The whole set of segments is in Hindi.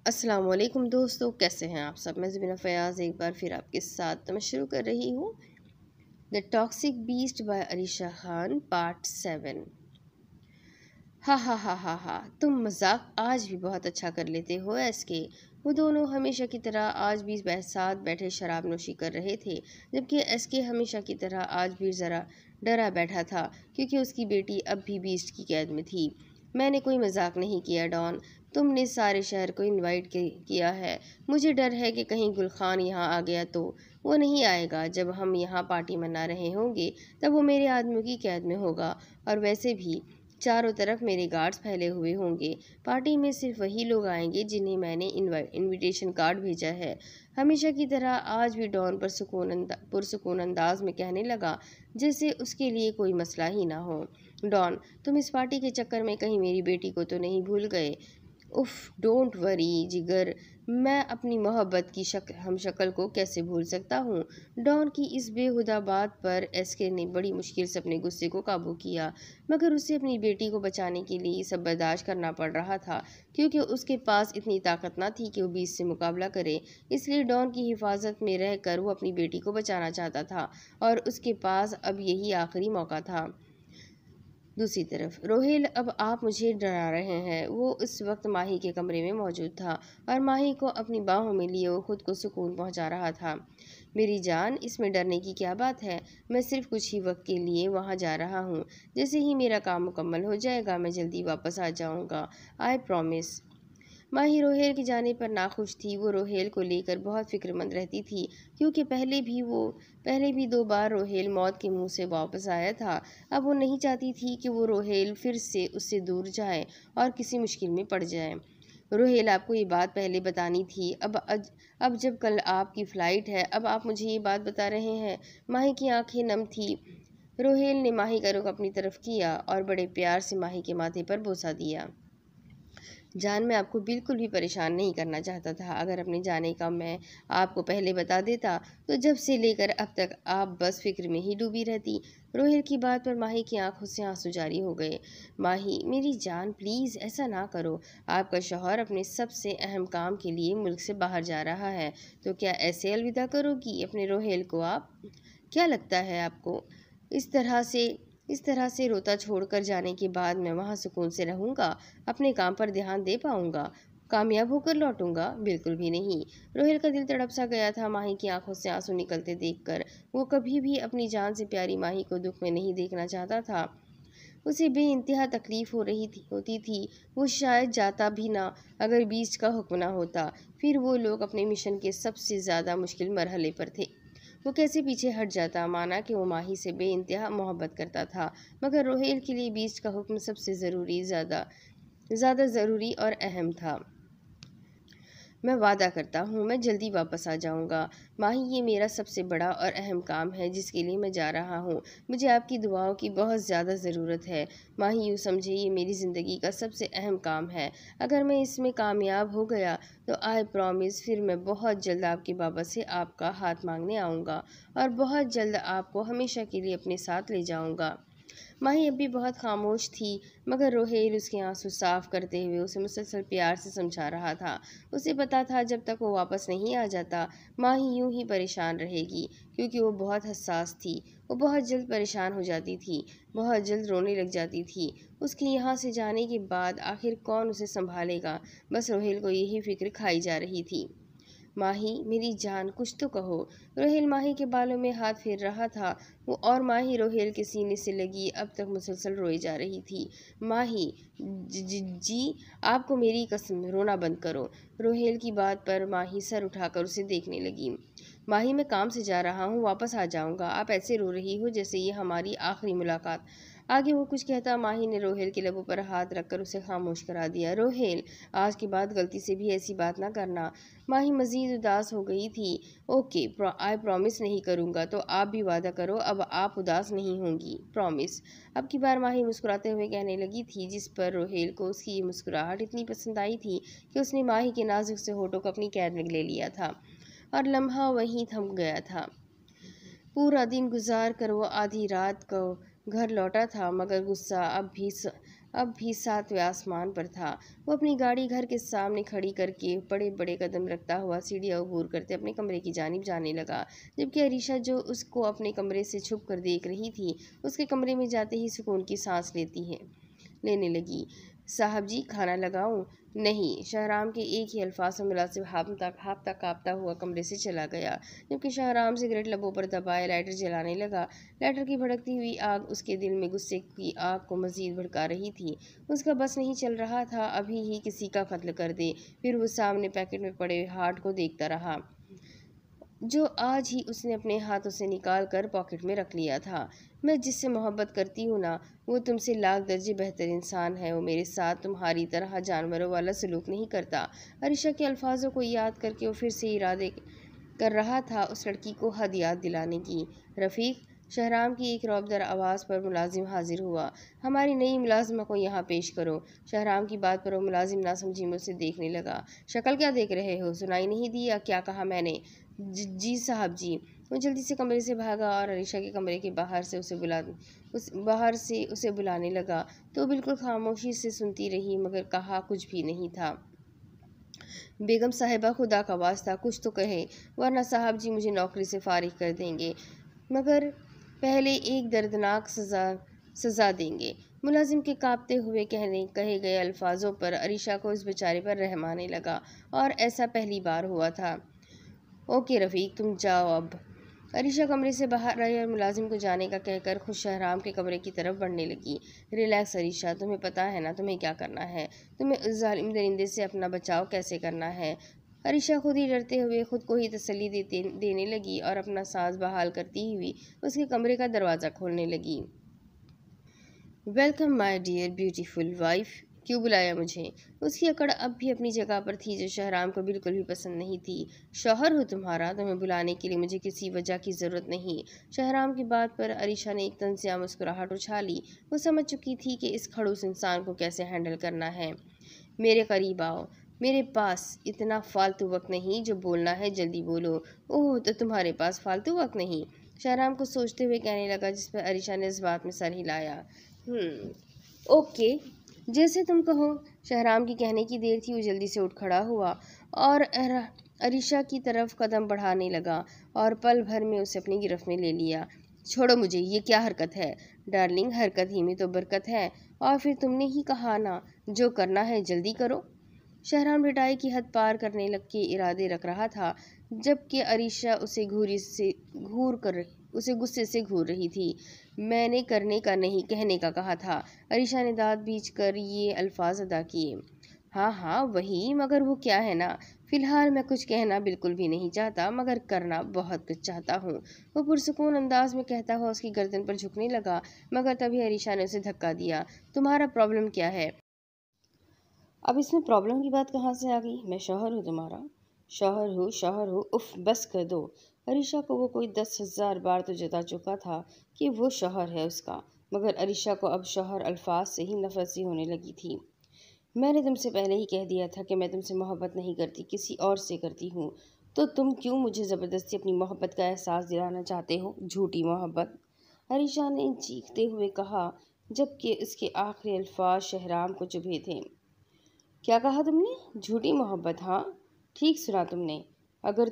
अस्सलाम वालेकुम दोस्तों, कैसे हैं आप सब। मैं ज़बीना फ़याज़ एक बार फिर आपके साथ तो मैं शुरू कर रही हूँ the toxic beast by Alisha Khan part 7। हा हा हा हा हा, तुम मजाक आज भी बहुत अच्छा कर लेते हो एसके। वो दोनों हमेशा की तरह आज भी साथ बैठे शराब नोशी कर रहे थे, जबकि एसके हमेशा की तरह आज भी ज़रा डरा बैठा था क्योंकि उसकी बेटी अब भी बीस्ट की कैद में थी। मैंने कोई मजाक नहीं किया डॉन, तुमने सारे शहर को इनवाइट किया है। मुझे डर है कि कहीं गुलखान यहाँ आ गया तो। वो नहीं आएगा, जब हम यहाँ पार्टी मना रहे होंगे तब वो मेरे आदमियों की कैद में होगा। और वैसे भी चारों तरफ मेरे गार्ड्स फैले हुए होंगे। पार्टी में सिर्फ वही लोग आएंगे जिन्हें मैंने इनविटेशन कार्ड भेजा है। हमेशा की तरह आज भी डॉन पर पुरसुकून अंदाज में कहने लगा, जैसे उसके लिए कोई मसला ही ना हो। डॉन, तुम इस पार्टी के चक्कर में कहीं मेरी बेटी को तो नहीं भूल गए? उफ, डोंट वरी जिगर, मैं अपनी मोहब्बत की हम शक्ल को कैसे भूल सकता हूँ। डॉन की इस बेहुदा बात पर एसके ने बड़ी मुश्किल से अपने गुस्से को काबू किया, मगर उसे अपनी बेटी को बचाने के लिए सब बर्दाश्त करना पड़ रहा था, क्योंकि उसके पास इतनी ताकत ना थी कि वो बीच से मुकाबला करे। इसलिए डॉन की हिफाजत में रहकर वो अपनी बेटी को बचाना चाहता था और उसके पास अब यही आखिरी मौका था। दूसरी तरफ रोहेल, अब आप मुझे डरा रहे हैं। वो इस वक्त माही के कमरे में मौजूद था और माही को अपनी बाहों में लिए वो खुद को सुकून पहुंचा रहा था। मेरी जान, इसमें डरने की क्या बात है। मैं सिर्फ कुछ ही वक्त के लिए वहां जा रहा हूँ। जैसे ही मेरा काम मुकम्मल हो जाएगा मैं जल्दी वापस आ जाऊँगा, आई प्रॉमिस। माही रोहेल के जाने पर नाखुश थी। वो रोहेल को लेकर बहुत फिक्रमंद रहती थी, क्योंकि पहले भी 2 बार रोहेल मौत के मुंह से वापस आया था। अब वो नहीं चाहती थी कि वो रोहेल फिर से उससे दूर जाए और किसी मुश्किल में पड़ जाए। रोहेल, आपको ये बात पहले बतानी थी। अब जब कल आपकी फ़्लाइट है, अब आप मुझे ये बात बता रहे हैं। माही की आंखें नम थी। रोहेल ने माही का रुख अपनी तरफ किया और बड़े प्यार से माही के माथे पर बोसा दिया। जान, मैं आपको बिल्कुल भी परेशान नहीं करना चाहता था। अगर अपने जाने का मैं आपको पहले बता देता तो जब से लेकर अब तक आप बस फिक्र में ही डूबी रहती। रोहित की बात पर माही की आंखों से आंसू जारी हो गए। माही मेरी जान, प्लीज़ ऐसा ना करो। आपका शौहर अपने सबसे अहम काम के लिए मुल्क से बाहर जा रहा है, तो क्या ऐसे अलविदा करोगी अपने रोहेल को आप? क्या लगता है आपको इस तरह से इस तरह से रोता छोड़कर जाने के बाद मैं वहाँ सुकून से रहूँगा, अपने काम पर ध्यान दे पाऊँगा, कामयाब होकर लौटूंगा? बिल्कुल भी नहीं। रोहिल का दिल तड़प सा गया था माही की आंखों से आंसू निकलते देखकर। वो कभी भी अपनी जान से प्यारी माही को दुख में नहीं देखना चाहता था। उसे बेइंतहा तकलीफ होती थी। वो शायद जाता भी ना अगर बीच का हुक्म ना होता। फिर वो लोग अपने मिशन के सबसे ज़्यादा मुश्किल मरहले पर थे। वो कैसे पीछे हट जाता, माना कि वो माही से बेइंतहा मोहब्बत करता था, मगर रोहेल के लिए बीच का हुक्म सबसे ज़्यादा ज़्यादा ज़रूरी और अहम था। मैं वादा करता हूँ मैं जल्दी वापस आ जाऊँगा। माही, ये मेरा सबसे बड़ा और अहम काम है जिसके लिए मैं जा रहा हूँ। मुझे आपकी दुआओं की बहुत ज़्यादा ज़रूरत है। माही, यूँ समझे ये मेरी ज़िंदगी का सबसे अहम काम है। अगर मैं इसमें कामयाब हो गया तो आई प्रॉमिस फिर मैं बहुत जल्द आपके बाबा से आपका हाथ मांगने आऊँगा और बहुत जल्द आपको हमेशा के लिए अपने साथ ले जाऊँगा। माही अब भी बहुत खामोश थी, मगर रोहेल उसके आंसू साफ करते हुए उसे मुसलसल प्यार से समझा रहा था। उसे पता था जब तक वो वापस नहीं आ जाता माही यूं ही परेशान रहेगी, क्योंकि वो बहुत हसास थी। वो बहुत जल्द परेशान हो जाती थी, बहुत जल्द रोने लग जाती थी। उसके यहाँ से जाने के बाद आखिर कौन उसे संभालेगा, बस रोहेल को यही फिक्र खाई जा रही थी। माही मेरी जान, कुछ तो कहो। रोहेल माही के बालों में हाथ फेर रहा था। वो और माही रोहेल के सीने से लगी अब तक मुसलसल रोई जा रही थी। माही, जी आपको मेरी कसम, रोना बंद करो। रोहेल की बात पर माही सर उठाकर उसे देखने लगी। माही, मैं काम से जा रहा हूँ, वापस आ जाऊँगा। आप ऐसे रो रही हो जैसे ये हमारी आखिरी मुलाकात। आगे वो कुछ कहता माही ने रोहेल के लबों पर हाथ रखकर उसे खामोश करा दिया। रोहेल, आज के बाद गलती से भी ऐसी बात ना करना। माही मजीद उदास हो गई थी। ओके, आई प्रॉमिस नहीं करूँगा, तो आप भी वादा करो अब आप उदास नहीं होंगी, प्रॉमिस। अब की बार माही मुस्कुराते हुए कहने लगी थी, जिस पर रोहेल को उसकी ये मुस्कुराहट इतनी पसंद आई थी कि उसने माही के नाजुक से होठों को अपनी कैद में ले लिया था और लम्हा वहीं थम गया था। पूरा दिन गुजार कर वो आधी रात को घर लौटा था, मगर गुस्सा अब भी 7वें आसमान पर था। वो अपनी गाड़ी घर के सामने खड़ी करके बड़े बड़े कदम रखता हुआ सीढ़ियाँ अबूर करते अपने कमरे की जानिब जाने लगा, जबकि अरीशा, जो उसको अपने कमरे से छुप कर देख रही थी, उसके कमरे में जाते ही सुकून की सांस लेने लगी। साहब जी, खाना लगाऊं? नहीं। शहराम के एक ही अल्फाज से मुलाजिम हाँफता काँपता हुआ कमरे से चला गया, जबकि शहराम सिगरेट लबों पर दबाए लाइटर जलाने लगा। लाइटर की भड़कती हुई आग उसके दिल में गुस्से की आग को मजीद भड़का रही थी। उसका बस नहीं चल रहा था अभी ही किसी का कत्ल कर दे। फिर वो सामने पैकेट में पड़े हार्ट को देखता रहा, जो आज ही उसने अपने हाथों से निकाल कर पॉकेट में रख लिया था। मैं जिससे मोहब्बत करती हूँ ना, वो तुमसे लाख दर्जे बेहतर इंसान है। वो मेरे साथ तुम्हारी तरह जानवरों वाला सलूक नहीं करता। अरीशा के अल्फाजों को याद करके वो फिर से इरादे कर रहा था उस लड़की को हद याद दिलाने की। रफ़ीक, शहराम की एक रौबदार आवाज़ पर मुलाजिम हाजिर हुआ। हमारी नई मुलाजिमा को यहाँ पेश करो। शहराम की बात पर वो मुलाजिम नासमझी में उसे देखने लगा। शक्ल क्या देख रहे हो? सुनाई नहीं दिया क्या कहा मैंने? जी साहब जी। वो जल्दी से कमरे से भागा और अरीशा के कमरे के बाहर से उसे बुलाने लगा, तो बिल्कुल खामोशी से सुनती रही, मगर कहा कुछ भी नहीं था। बेगम साहिबा, खुदा का वास्ता कुछ तो कहे, वरना साहब जी मुझे नौकरी से फारिग कर देंगे, मगर पहले एक दर्दनाक सज़ा देंगे। मुलाजिम के कांपते हुए कहे गए अल्फाजों पर अरीशा को इस बेचारे पर रहम आने लगा, और ऐसा पहली बार हुआ था। ओके रफ़ीक, तुम जाओ अब। अरीशा कमरे से बाहर आई और मुलाजिम को जाने का कहकर खुद शहराम के कमरे की तरफ बढ़ने लगी। रिलैक्स अरीशा, तुम्हें पता है ना तुम्हें क्या करना है। तुम्हें उस जालिम दरिंदे से अपना बचाव कैसे करना है। अरीशा खुद ही डरते हुए खुद को ही तसल्ली देने लगी और अपना सांस बहाल करती हुई उसके कमरे का दरवाज़ा खोलने लगी। Welcome my dear beautiful wife. क्यों बुलाया मुझे? उसकी अकड़ अब भी अपनी जगह पर थी, जो शहराम को बिल्कुल भी पसंद नहीं थी। शौहर हो तुम्हारा, तुम्हें बुलाने के लिए मुझे किसी वजह की ज़रूरत नहीं। शहराम की बात पर अरीशा ने एक तंजिया मुस्कुराहट उछाली। वो समझ चुकी थी कि इस खड़ूस इंसान को कैसे हैंडल करना है। मेरे करीब आओ। मेरे पास इतना फालतू वक्त नहीं, जो बोलना है जल्दी बोलो। ओह, तो तुम्हारे पास फालतू वक्त नहीं? शहराम को सोचते हुए कहने लगा, जिस पर अरीशा ने इस बात में सर हिलाया। ओके, जैसे तुम कहो। शहराम की कहने की देर थी, वो जल्दी से उठ खड़ा हुआ और अरीशा की तरफ कदम बढ़ाने लगा और पल भर में उसे अपनी गिरफ्त में ले लिया। छोड़ो मुझे, ये क्या हरकत है? डार्लिंग, हरकत ही में तो बरकत है। और फिर तुमने ही कहा ना, जो करना है जल्दी करो। शहराम रिटाई की हद पार करने लग के इरादे रख रहा था, जबकि अरीशा उसे गुस्से से घूर रही थी। मैंने करने का नहीं, कहने का कहा था। अरीशा ने दांत बीच कर ये अल्फाज अदा किए। हाँ हाँ वही, मगर वो क्या है ना, फिलहाल मैं कुछ कहना बिल्कुल भी नहीं चाहता, मगर करना बहुत कुछ चाहता हूँ। वो पुरसुकून अंदाज में कहता हुआ उसकी गर्दन पर झुकने लगा, मगर तभी अरीशा ने उसे धक्का दिया। तुम्हारा प्रॉब्लम क्या है? अब इसमें प्रॉब्लम की बात कहाँ से आ गई? मैं शौहर हूँ तुम्हारा। शौहर हूँ, उफ बस कर दो। अरीशा को वो कोई 10,000 बार तो जता चुका था कि वो शौहर है उसका, मगर अरीशा को अब शौहर अल्फाज से ही नफरत सी होने लगी थी। मैंने तुमसे पहले ही कह दिया था कि मैं तुमसे मोहब्बत नहीं करती, किसी और से करती हूँ। तो तुम क्यों मुझे ज़बरदस्ती अपनी मोहब्बत का एहसास दिलाना चाहते हो? झूठी मोहब्बत, अरीशा ने चीखते हुए कहा, जबकि उसके आखिरी अल्फाज शहराम को चुभे थे। क्या कहा तुमने? झूठी मोहब्बत? हाँ, ठीक सुना तुमने। अगर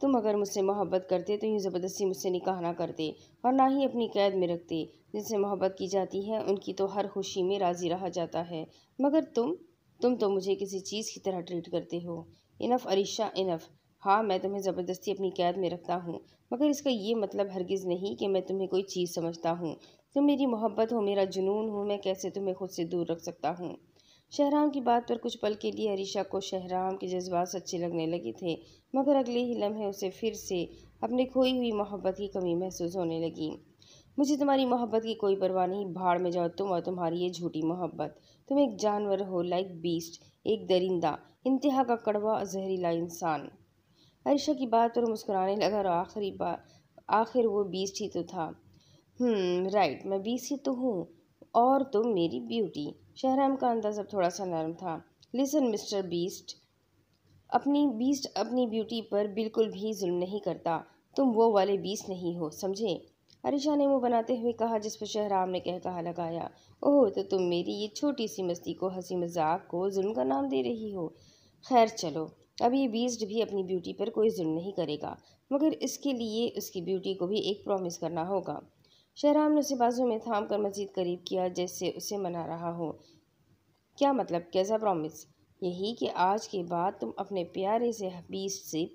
तुम अगर मुझसे मोहब्बत करते तो यूँ ज़बरदस्ती मुझसे निकाह ना करते, और ना ही अपनी कैद में रखते। जिनसे मोहब्बत की जाती है उनकी तो हर खुशी में राज़ी रहा जाता है, मगर तुम तो मुझे किसी चीज़ की तरह ट्रीट करते हो। Enough Arisha, enough. हाँ, मैं तुम्हें ज़बरदस्ती अपनी कैद में रखता हूँ, मगर इसका ये मतलब हरगिज़ नहीं कि मैं तुम्हें कोई चीज़ समझता हूँ। तुम मेरी मोहब्बत हो, मेरा जुनून हो, मैं कैसे तुम्हें खुद से दूर रख सकता हूँ? शहराम की बात पर कुछ पल के लिए अरीशा को शहराम के जज्बात सच्चे लगने लगे थे, मगर अगले ही लम्हे उसे फिर से अपनी खोई हुई मोहब्बत की कमी महसूस होने लगी। मुझे तुम्हारी मोहब्बत की कोई परवाह नहीं, भाड़ में जाओ तुम और तुम्हारी ये झूठी मोहब्बत। तुम एक जानवर हो, लाइक बीस्ट, एक दरिंदा, इंतहा का कड़वा और जहरीला इंसान। अरीशा की बात पर मुस्कुराने लगा और आखिर वो बीस्ट ही तो था। राइट, मैं बीस्ट ही तो हूँ, और तुम मेरी ब्यूटी। शहराम का अंदाज अब थोड़ा सा नरम था। लिसन मिस्टर बीस्ट अपनी ब्यूटी पर बिल्कुल भी जुल्म नहीं करता। तुम वो वाले बीस्ट नहीं हो, समझे? अरीशा ने मुंह बनाते हुए कहा, जिस पर शहराम ने कह कहा लगाया, ओह, तो तुम मेरी ये छोटी सी मस्ती को, हंसी मजाक को जुल्म का नाम दे रही हो। खैर चलो, अब ये बीस्ट भी अपनी ब्यूटी पर कोई जुल्म नहीं करेगा, मगर इसके लिए उसकी ब्यूटी को भी एक प्रॉमिस करना होगा। शहराम ने उसे बाजू में थाम कर मजीद करीब किया, जैसे उसे मना रहा हो। क्या मतलब, कैसा प्रॉमिस? यही कि आज के बाद तुम अपने प्यारे से बीस्ट से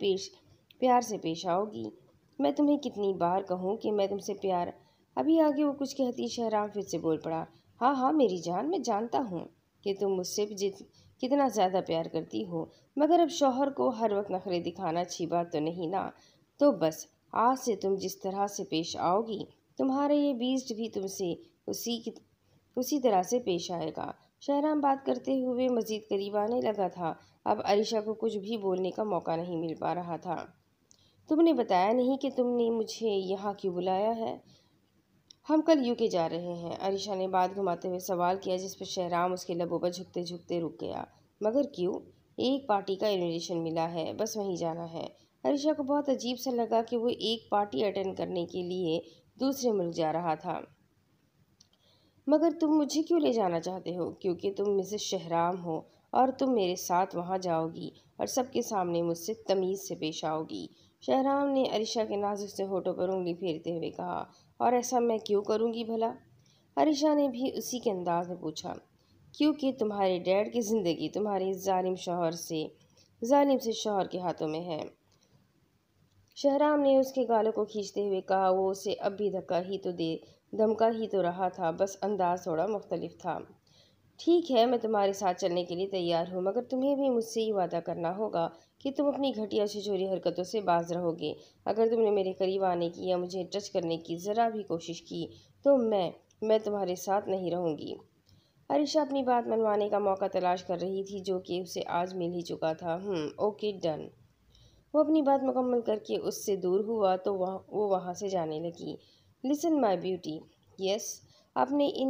प्यार से पेश आओगी। मैं तुम्हें कितनी बार कहूँ कि मैं तुमसे प्यार। अभी आगे वो कुछ कहती, शहराम फिर से बोल पड़ा, हाँ हाँ मेरी जान, मैं जानता हूँ कि तुम मुझसे कितना ज़्यादा प्यार करती हो, मगर अब शौहर को हर वक्त नखरे दिखाना अच्छी बात तो नहीं ना। तो बस आज से तुम जिस तरह से पेश आओगी, तुम्हारा ये बीस्ट भी तुमसे उसी तरह से पेश आएगा। शहराम बात करते हुए मजीद करीब आने लगा था। अब अरीशा को कुछ भी बोलने का मौका नहीं मिल पा रहा था। तुमने बताया नहीं कि तुमने मुझे यहाँ क्यों बुलाया है? हम कल यूके जा रहे हैं, अरीशा ने बात घुमाते हुए सवाल किया, जिस पर शहराम उसके लबों पर झुकते झुकते रुक गया। मगर क्यों? एक पार्टी का इनविटेशन मिला है, बस वहीं जाना है। अरीशा को बहुत अजीब सा लगा कि वो एक पार्टी अटेंड करने के लिए दूसरे मुल्क जा रहा था। मगर तुम मुझे क्यों ले जाना चाहते हो? क्योंकि तुम मिसेस शहराम हो और तुम मेरे साथ वहाँ जाओगी और सबके सामने मुझसे तमीज़ से पेश आओगी। शहराम ने अरीशा के नाजुक से होठों पर उंगली फेरते हुए कहा, और ऐसा मैं क्यों करूँगी भला? अरीशा ने भी उसी के अंदाज में पूछा। क्योंकि तुम्हारे डैड की ज़िंदगी तुम्हारे जालिम से शौहर के हाथों में है। शहराम ने उसके गालों को खींचते हुए कहा, वो उसे अब भी धमका ही तो रहा था, बस अंदाज थोड़ा मुख्तलिफ था। ठीक है, मैं तुम्हारे साथ चलने के लिए तैयार हूँ, मगर तुम्हें भी मुझसे ये वादा करना होगा कि तुम अपनी घटिया छिछोरी हरकतों से बाज रहोगे। अगर तुमने मेरे करीब आने की या मुझे टच करने की ज़रा भी कोशिश की तो मैं तुम्हारे साथ नहीं रहूँगी। अरीशा अपनी बात मनवाने का मौका तलाश कर रही थी, जो कि उसे आज मिल ही चुका था। Okay done. वो अपनी बात मुकम्मल करके उससे दूर हुआ तो वो वहाँ से जाने लगी। लिसन माय ब्यूटी, यस, अपने इन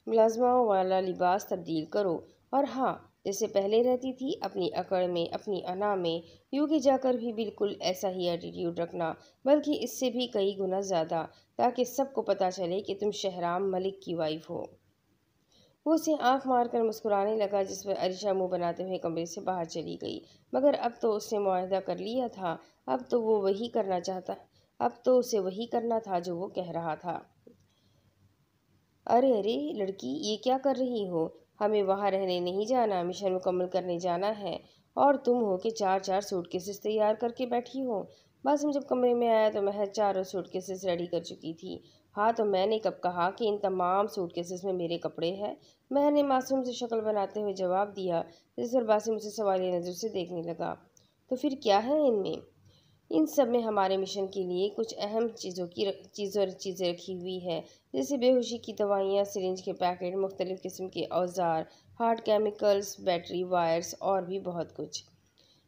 मुलाजमाओं वाला लिबास तब्दील करो, और हाँ, जैसे पहले रहती थी, अपनी अकड़ में, अपनी अना में, यूके जाकर भी बिल्कुल ऐसा ही एटीट्यूड रखना, बल्कि इससे भी कई गुना ज़्यादा, ताकि सबको पता चले कि तुम शहराम मलिक की वाइफ हो। वो उसे आंख मारकर मुस्कुराने लगा, जिस पर अरीशा मुंह बनाते हुए कमरे से बाहर चली गई। मगर अब तो उसने मुआहदा कर लिया था, अब तो उसे वही करना था जो वो कह रहा था। अरे अरे लड़की, ये क्या कर रही हो? हमें वहाँ रहने नहीं जाना, मिशन मुकम्मल करने जाना है, और तुम हो कि चार चार सूटकेसेस तैयार करके बैठी हो। बासिम जब कमरे में आया तो महज चारों सूटकेसेस रेडी कर चुकी थी। हाँ, तो मैंने कब कहा कि इन तमाम सूटकेसेस में मेरे कपड़े हैं? महर ने मासूम से शक्ल बनाते हुए जवाब दिया, जिस पर बासिम उसे सवालिया नज़र से देखने लगा। तो फिर क्या है इनमें? इन सब में हमारे मिशन के लिए कुछ अहम चीज़ें रखी हुई है, जैसे बेहोशी की दवाइयाँ, सिरिंज के पैकेट, मुख्तलिफ़ किस्म के औजार, हार्ड केमिकल्स, बैटरी वायर्स और भी बहुत कुछ।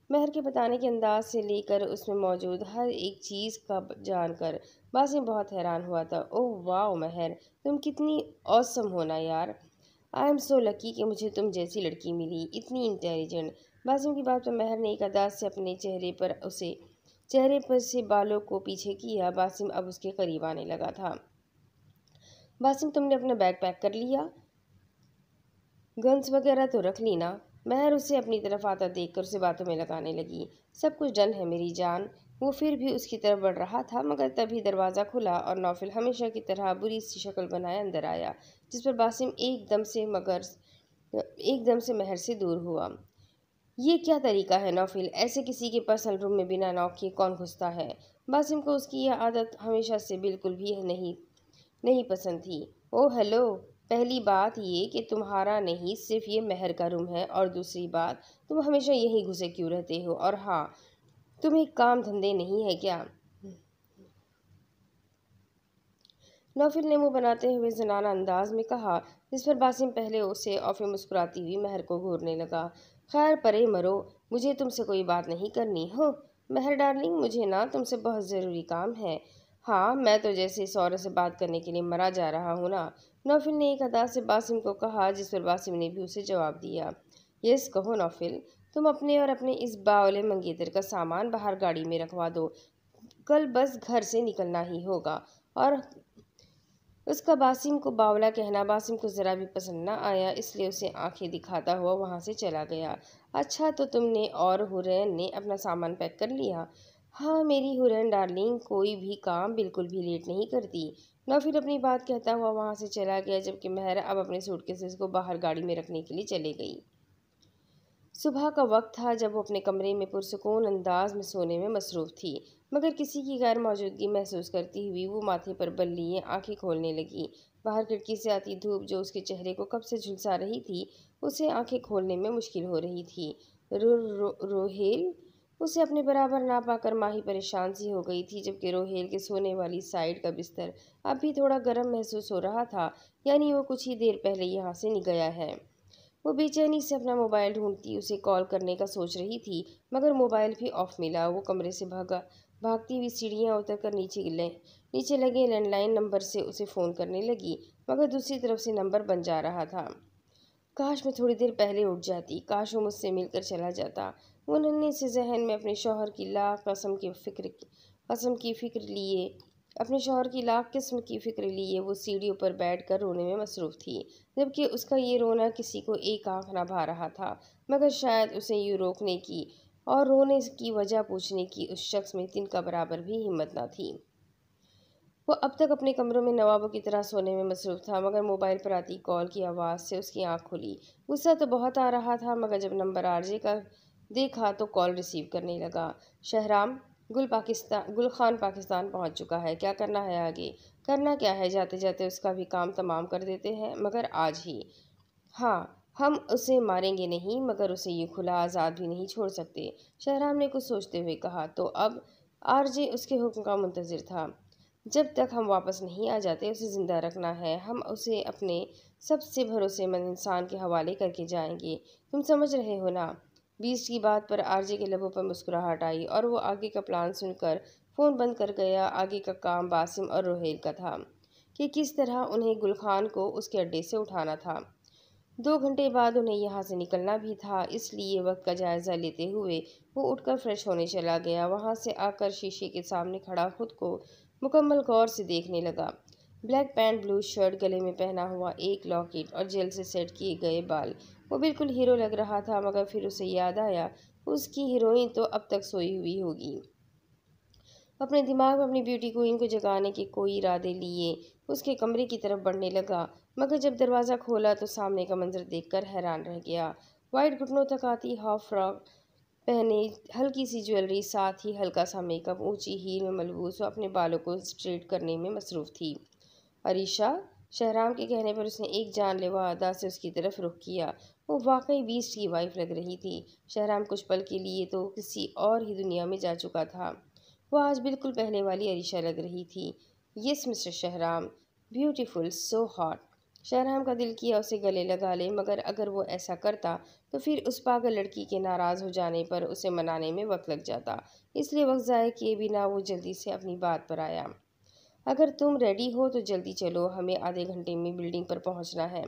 महर के बताने के अंदाज से लेकर उसमें मौजूद हर एक चीज़ का जानकर बासिम बहुत हैरान हुआ था। ओह वाह महर, तुम कितनी औसम हो ना यार। आई एम सो लकी कि मुझे तुम जैसी लड़की मिली, इतनी इंटेलिजेंट। बासिम की बात पर महर ने एक अदाज से अपने चेहरे पर से बालों को पीछे किया। बासिम अब उसके करीब आने लगा था। बासिम, तुमने अपना बैग पैक कर लिया? गन्स वगैरह तो रख ली ना? महर उसे अपनी तरफ आता देखकर उसे बातों में लगाने लगी। सब कुछ डन है मेरी जान। वो फिर भी उसकी तरफ बढ़ रहा था, मगर तभी दरवाज़ा खुला और नौफिल हमेशा की तरह बुरी सी शक्ल बनाए अंदर आया, जिस पर बासिम एकदम से महर से दूर हुआ। ये क्या तरीका है नौफिल, ऐसे किसी के पर्सनल रूम में बिना नॉक किए कौन घुसता है? बासिम को उसकी यह आदत हमेशा से बिल्कुल भी नहीं पसंद थी। ओह हेलो, पहली बात ये कि तुम्हारा नहीं सिर्फ ये महर का रूम है, और दूसरी बात, तुम हमेशा यहीं घुसे क्यों रहते हो? और हाँ, तुम्हें काम धंधे नहीं है क्या? नौफिल ने मुंह बनाते हुए जनाना अंदाज में कहा, जिस पर बासिम पहले उसे और फिर मुस्कुराती हुई महर को घूरने लगा। खैर परे मरो, मुझे तुमसे कोई बात नहीं करनी हो। महर डार्लिंग, मुझे ना तुमसे बहुत ज़रूरी काम है। हाँ, मैं तो जैसे इस औरत से बात करने के लिए मरा जा रहा हूँ ना। नौफिल ने एक अदा से बासिम को कहा, जिस पर बासिम ने भी उसे जवाब दिया। यस कहो नौफिल, तुम अपने और अपने इस बावले मंगेतर का सामान बाहर गाड़ी में रखवा दो। कल बस घर से निकलना ही होगा। और उसका बासिम को बावला कहना बासिम को ज़रा भी पसंद न आया, इसलिए उसे आंखें दिखाता हुआ वहां से चला गया। अच्छा, तो तुमने और हुरैन ने अपना सामान पैक कर लिया? हाँ मेरी हुरैन डार्लिंग कोई भी काम बिल्कुल भी लेट नहीं करती। नौफिर अपनी बात कहता हुआ वहां से चला गया, जबकि महर अब अपने सूटकेसेस को बाहर गाड़ी में रखने के लिए चली गई। सुबह का वक्त था जब वो अपने कमरे में पुरसुकून अंदाज में सोने में मसरूफ़ थी, मगर किसी की गैर मौजूदगी महसूस करती हुई वो माथे पर बल लिए आंखें खोलने लगी। बाहर खिड़की से आती धूप जो उसके चेहरे को कब से झुलसा रही थी, उसे आंखें खोलने में मुश्किल हो रही थी। रोहेल उसे अपने बराबर ना पाकर माही परेशान सी हो गई थी, जबकि रोहेल के सोने वाली साइड का बिस्तर अब भी थोड़ा गर्म महसूस हो रहा था, यानी वो कुछ ही देर पहले यहाँ से गया है। वो बेचैनी से अपना मोबाइल ढूंढती उसे कॉल करने का सोच रही थी, मगर मोबाइल भी ऑफ मिला। वो कमरे से भागती हुई सीढ़ियां उतरकर नीचे लगे लैंडलाइन नंबर से उसे फ़ोन करने लगी, मगर दूसरी तरफ से नंबर बन जा रहा था। काश मैं थोड़ी देर पहले उठ जाती, काश वो मुझसे मिलकर चला जाता। वो नन्हे से जहन में अपने शौहर की लाख किस्म की फ़िक्र लिए वो सीढ़ियों पर बैठकर रोने में मसरूफ़ थी, जबकि उसका ये रोना किसी को एक आंख ना भा रहा था, मगर शायद उसे यूँ रोकने की और रोने की वजह पूछने की उस शख्स में तिनका बराबर भी हिम्मत न थी। वो अब तक अपने कमरों में नवाबों की तरह सोने में मसरूफ़ था, मगर मोबाइल पर आती कॉल की आवाज़ से उसकी आंख खुली। गुस्सा तो बहुत आ रहा था, मगर जब नंबर आरजे का देखा तो कॉल रिसीव करने लगा। शहराम, गुल खान पाकिस्तान पहुंच चुका है। क्या करना है आगे? करना क्या है, जाते जाते उसका भी काम तमाम कर देते हैं, मगर आज ही। हाँ, हम उसे मारेंगे नहीं, मगर उसे ये खुला आज़ाद भी नहीं छोड़ सकते। शहराम ने कुछ सोचते हुए कहा। तो अब आरजे उसके हुक्म का मुंतज़िर था। जब तक हम वापस नहीं आ जाते उसे ज़िंदा रखना है। हम उसे अपने सबसे भरोसेमंद इंसान के हवाले करके जाएंगे। तुम समझ रहे हो ना? बीस की बात पर आरजे के लबों पर मुस्कुराहट आई और वो आगे का प्लान सुनकर फ़ोन बंद कर गया। आगे का काम बासिम और रोहेल का था कि किस तरह उन्हें गुलखान को उसके अड्डे से उठाना था। 2 घंटे बाद उन्हें यहाँ से निकलना भी था, इसलिए वक्त का जायज़ा लेते हुए वो उठकर फ्रेश होने चला गया। वहाँ से आकर शीशे के सामने खड़ा खुद को मुकम्मल गौर से देखने लगा। ब्लैक पैंट, ब्लू शर्ट, गले में पहना हुआ एक लॉकेट और जेल से सेट किए गए बाल, वो बिल्कुल हीरो लग रहा था। मगर फिर उसे याद आया उसकी हीरोइन तो अब तक सोई हुई होगी। अपने दिमाग में अपनी ब्यूटी क्वीन को जगाने के कोई इरादे लिए उसके कमरे की तरफ बढ़ने लगा, मगर जब दरवाज़ा खोला तो सामने का मंजर देखकर हैरान रह गया। वाइट घुटनों तक आती हाफ फ्रॉक पहने, हल्की सी ज्वेलरी, साथ ही हल्का सा मेकअप, ऊंची हील में मलबूस, वो अपने बालों को स्ट्रेट करने में मसरूफ़ थी। अरीशा, शहराम के कहने पर उसने एक जानलेवा अदा से उसकी तरफ रुख किया। वो वाकई बीस्ट की वाइफ लग रही थी। शहराम कुछ पल के लिए तो किसी और ही दुनिया में जा चुका था। वो आज बिल्कुल पहले वाली अरीशा लग रही थी। Yes mister Shahram, beautiful, so hot. Shahram का दिल किया उसे गले लगा ले, मगर अगर वो ऐसा करता तो फिर उस पागल लड़की के नाराज़ हो जाने पर उसे मनाने में वक्त लग जाता। इसलिए वक्त ज़ाया किए बिना वो जल्दी से अपनी बात पर आया। अगर तुम रेडी हो तो जल्दी चलो, हमें आधे घंटे में बिल्डिंग पर पहुंचना है।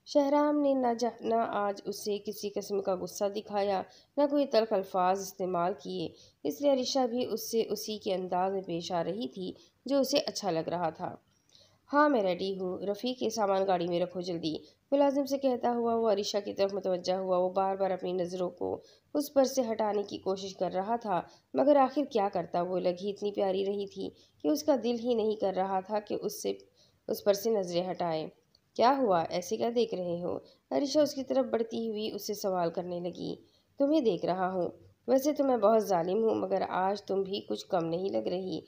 शहराम ने न आज उससे किसी किस्म का गुस्सा दिखाया, न कोई तल्ख अल्फाज इस्तेमाल किए, इसलिए अरिशा भी उससे उसी के अंदाज में पेश आ रही थी जो उसे अच्छा लग रहा था। हाँ मैं रेडी हूँ, रफ़ीक ये सामान गाड़ी में रखो जल्दी। मुलाजिम से कहता हुआ वो अरीशा की तरफ मुतवज्जा हुआ। वो बार बार अपनी नज़रों को उस पर से हटाने की कोशिश कर रहा था, मगर आखिर क्या करता। वो लगी इतनी प्यारी रही थी कि उसका दिल ही नहीं कर रहा था कि उस पर से नज़रें हटाए। क्या हुआ, ऐसे क्या देख रहे हो? अरीशा उसकी तरफ बढ़ती हुई उससे सवाल करने लगी। तुम्हें देख रहा हूँ। वैसे तो मैं बहुत जालिम हूँ, मगर आज तुम भी कुछ कम नहीं लग रही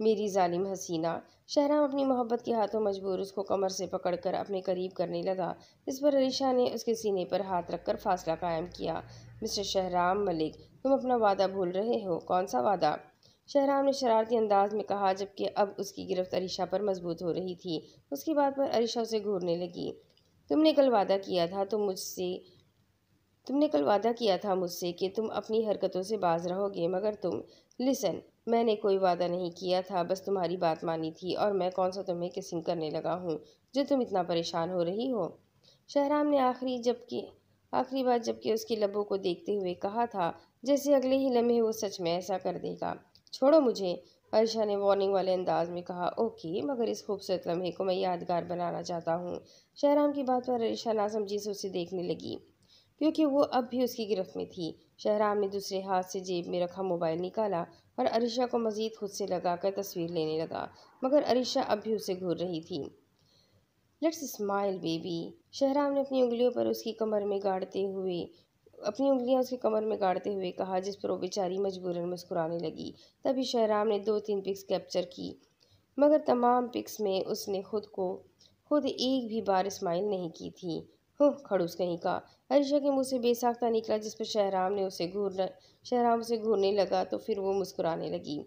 मेरी जालिम हसीना। शहराम अपनी मोहब्बत के हाथों मजबूर उसको कमर से पकड़कर अपने करीब करने लगा। इस पर अरीशा ने उसके सीने पर हाथ रखकर फासला कायम किया। मिस्टर शहराम मलिक, तुम अपना वादा भूल रहे हो। कौन सा वादा? शहराम ने शरारती अंदाज में कहा, जबकि अब उसकी गिरफ्त अरीशा पर मजबूत हो रही थी। उसकी बात पर अरीशा उसे घूरने लगी। तुमने कल वादा किया था कि तुम अपनी हरकतों से बाज रहोगे, मगर तुम लिसन, मैंने कोई वादा नहीं किया था, बस तुम्हारी बात मानी थी। और मैं कौन सा तुम्हें किसिंग करने लगा हूँ जो तुम इतना परेशान हो रही हो? शहराम ने आखिरी बात जबकि उसके लबों को देखते हुए कहा था, जैसे अगले ही लम्हे वो सच में ऐसा कर देगा। छोड़ो मुझे। अर्षा ने वार्निंग वाले अंदाज में कहा। ओके, मगर इस खूबसूरत लम्हे को मैं यादगार बनाना चाहता हूँ। शहराम की बात पर अर्षा नासमझी से उसे देखने लगी, क्योंकि वो अब भी उसकी गिरफ्त में थी। शहराम ने दूसरे हाथ से जेब में रखा मोबाइल निकाला और अरीशा को मजीद खुद से लगाकर तस्वीर लेने लगा, मगर अरीशा अब भी उसे घूर रही थी। Let's smile baby. शहराम ने अपनी उंगलियां उसकी कमर में गाड़ते हुए कहा, जिस पर वो बेचारी मजबूरन मुस्कुराने लगी। तभी शहराम ने 2-3 पिक्स कैप्चर की, मगर तमाम पिक्स में उसने खुद एक भी बार स्माइल नहीं की थी। खड़ूस कहीं का। अरीशा के मुंह से बेसाख्ता निकला, जिस पर शहराम उसे घूरने लगा तो फिर वो मुस्कुराने लगी।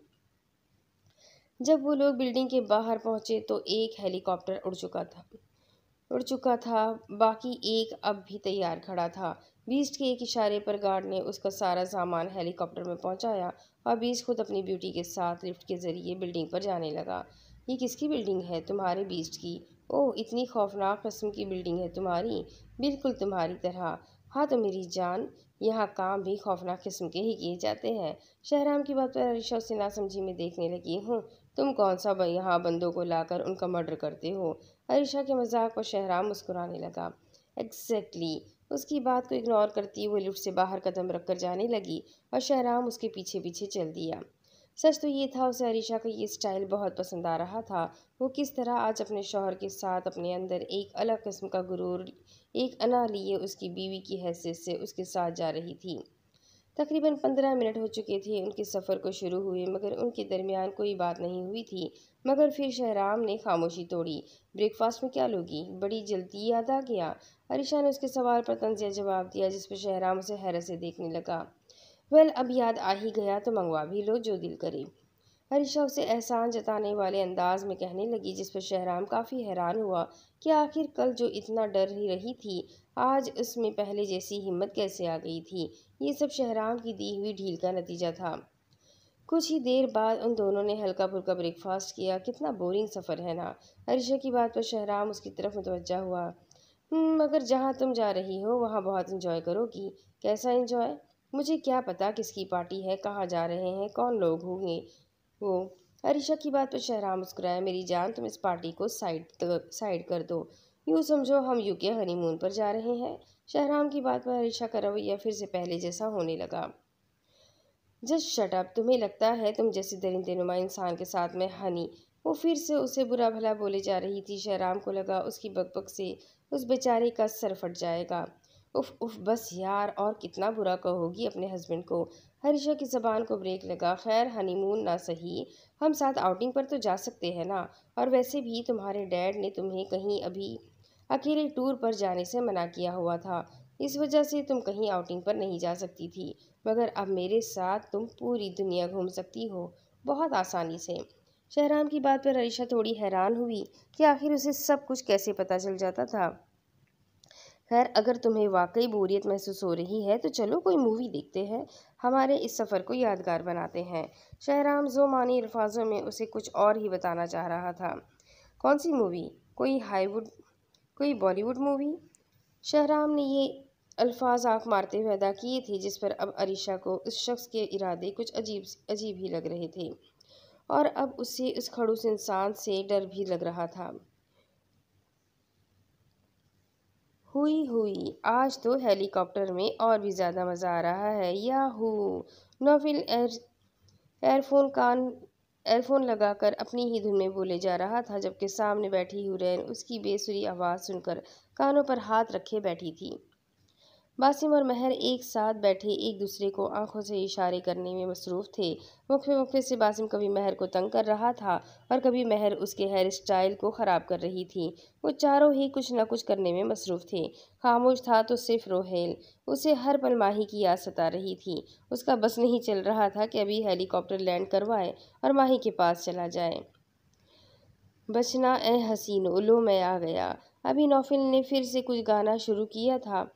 जब वो लोग बिल्डिंग के बाहर पहुंचे तो एक हेलीकॉप्टर उड़ चुका था, बाकी एक अब भी तैयार खड़ा था। बीस्ट के एक इशारे पर गार्ड ने उसका सारा सामान हेलीकॉप्टर में पहुंचाया और बीस्ट खुद अपनी ब्यूटी के साथ लिफ्ट के जरिए बिल्डिंग पर जाने लगा। ये किसकी बिल्डिंग है? तुम्हारे बीस्ट की। ओह, इतनी खौफनाक किस्म की बिल्डिंग है तुम्हारी। बिल्कुल तुम्हारी तरह। हाँ तो मेरी जान, यहाँ काम भी खौफनाक किस्म के ही किए जाते हैं। शहराम की बात पर अरीशा उसे नासमझी में देखने लगी। तुम कौन सा यहाँ बंदों को लाकर उनका मर्डर करते हो? अरीशा के मजाक पर शहराम मुस्कुराने लगा। एग्जैक्टली। उसकी बात को इग्नोर करती वो लिफ्ट से बाहर कदम रखकर जाने लगी और शहराम उसके पीछे पीछे चल दिया। सच तो ये था, उसे अरीशा का ये स्टाइल बहुत पसंद आ रहा था। वो किस तरह आज अपने शौहर के साथ अपने अंदर एक अलग किस्म का गुरूर, एक अना लिए उसकी बीवी की हैसियत से उसके साथ जा रही थी। तकरीबन 15 मिनट हो चुके थे उनके सफ़र को शुरू हुए, मगर उनके दरमियान कोई बात नहीं हुई थी। मगर फिर शहराम ने खामोशी तोड़ी। ब्रेकफास्ट में क्या लोगी? बड़ी जल्दी याद आ गया। अरीशा ने उसके सवाल पर तंजिया जवाब दिया, जिस पर शहराम उसे हैरत से देखने लगा। वेल, अब याद आ ही गया तो मंगवा भी लो, जो दिल करे। अरीशा उसे एहसान जताने वाले अंदाज में कहने लगी, जिस पर शहराम काफ़ी हैरान हुआ कि आखिर कल जो इतना डर ही रही थी, आज उसमें पहले जैसी हिम्मत कैसे आ गई थी। ये सब शहराम की दी हुई ढील का नतीजा था। कुछ ही देर बाद उन दोनों ने हल्का फुल्का ब्रेकफास्ट किया। कितना बोरिंग सफ़र है ना? अरीशा की बात पर शहराम उसकी तरफ मुतवज्जा हुआ। मगर जहाँ तुम जा रही हो वहाँ बहुत इंजॉय करोगी। कैसा इंजॉय? मुझे क्या पता किसकी पार्टी है, कहाँ जा रहे हैं, कौन लोग होंगे वो। अरीशा की बात पर शहराम मुस्कुराया। मेरी जान, तुम इस पार्टी को साइड कर दो। यूँ समझो हम यूके हनीमून पर जा रहे हैं। शहराम की बात पर अरीशा का रवैया फिर से पहले जैसा होने लगा। Just shut up. तुम्हें लगता है तुम जैसे दरिंदे नुमा इंसान के साथ में हनी? वो फिर से उसे बुरा भला बोले जा रही थी। शहराम को लगा उसकी बकबक से उस बेचारे का सर फट जाएगा। उफ उफ, बस यार, और कितना बुरा कहोगी अपने हस्बैंड को? हरीशा की जबान को ब्रेक लगा। खैर, हनीमून ना सही, हम साथ आउटिंग पर तो जा सकते हैं ना। और वैसे भी तुम्हारे डैड ने तुम्हें कहीं अभी अकेले टूर पर जाने से मना किया हुआ था, इस वजह से तुम कहीं आउटिंग पर नहीं जा सकती थी। मगर अब मेरे साथ तुम पूरी दुनिया घूम सकती हो, बहुत आसानी से। शहराम की बात पर अरीशा थोड़ी हैरान हुई कि आखिर उसे सब कुछ कैसे पता चल जाता था। खैर, अगर तुम्हें वाकई बोरियत महसूस हो रही है तो चलो कोई मूवी देखते हैं, हमारे इस सफ़र को यादगार बनाते हैं। शहराम ज़ोमानी अल्फाजों में उसे कुछ और ही बताना चाह रहा था। कौन सी मूवी? कोई बॉलीवुड मूवी? शहराम ने ये अल्फाज आंख मारते हुए अदा किए थे, जिस पर अब अरीशा को उस शख्स के इरादे कुछ अजीब अजीब ही लग रहे थे और अब उसे उस खड़ूस इंसान से डर भी लग रहा था। हुई हुई, आज तो हेलीकॉप्टर में और भी ज़्यादा मज़ा आ रहा है। याहू! नौफिल एयरफोन एयरफोन लगाकर अपनी ही धुन में बोले जा रहा था, जबकि सामने बैठी हुरैन उसकी बेसुरी आवाज़ सुनकर कानों पर हाथ रखे बैठी थी। बासिम और महर एक साथ बैठे एक दूसरे को आंखों से इशारे करने में मसरूफ़ थे। वक्फे वक्फे से बासिम कभी महर को तंग कर रहा था और कभी महर उसके हेयर स्टाइल को ख़राब कर रही थी। वो चारों ही कुछ न कुछ करने में मसरूफ़ थे। खामोश था तो सिर्फ रोहेल। उसे हर पल माही की याद सता रही थी। उसका बस नहीं चल रहा था कि अभी हेलीकॉप्टर लैंड करवाए और माही के पास चला जाए। बचना ए हसीनो, लो मैं आ गया। अभी नौफिल ने फिर से कुछ गाना शुरू किया था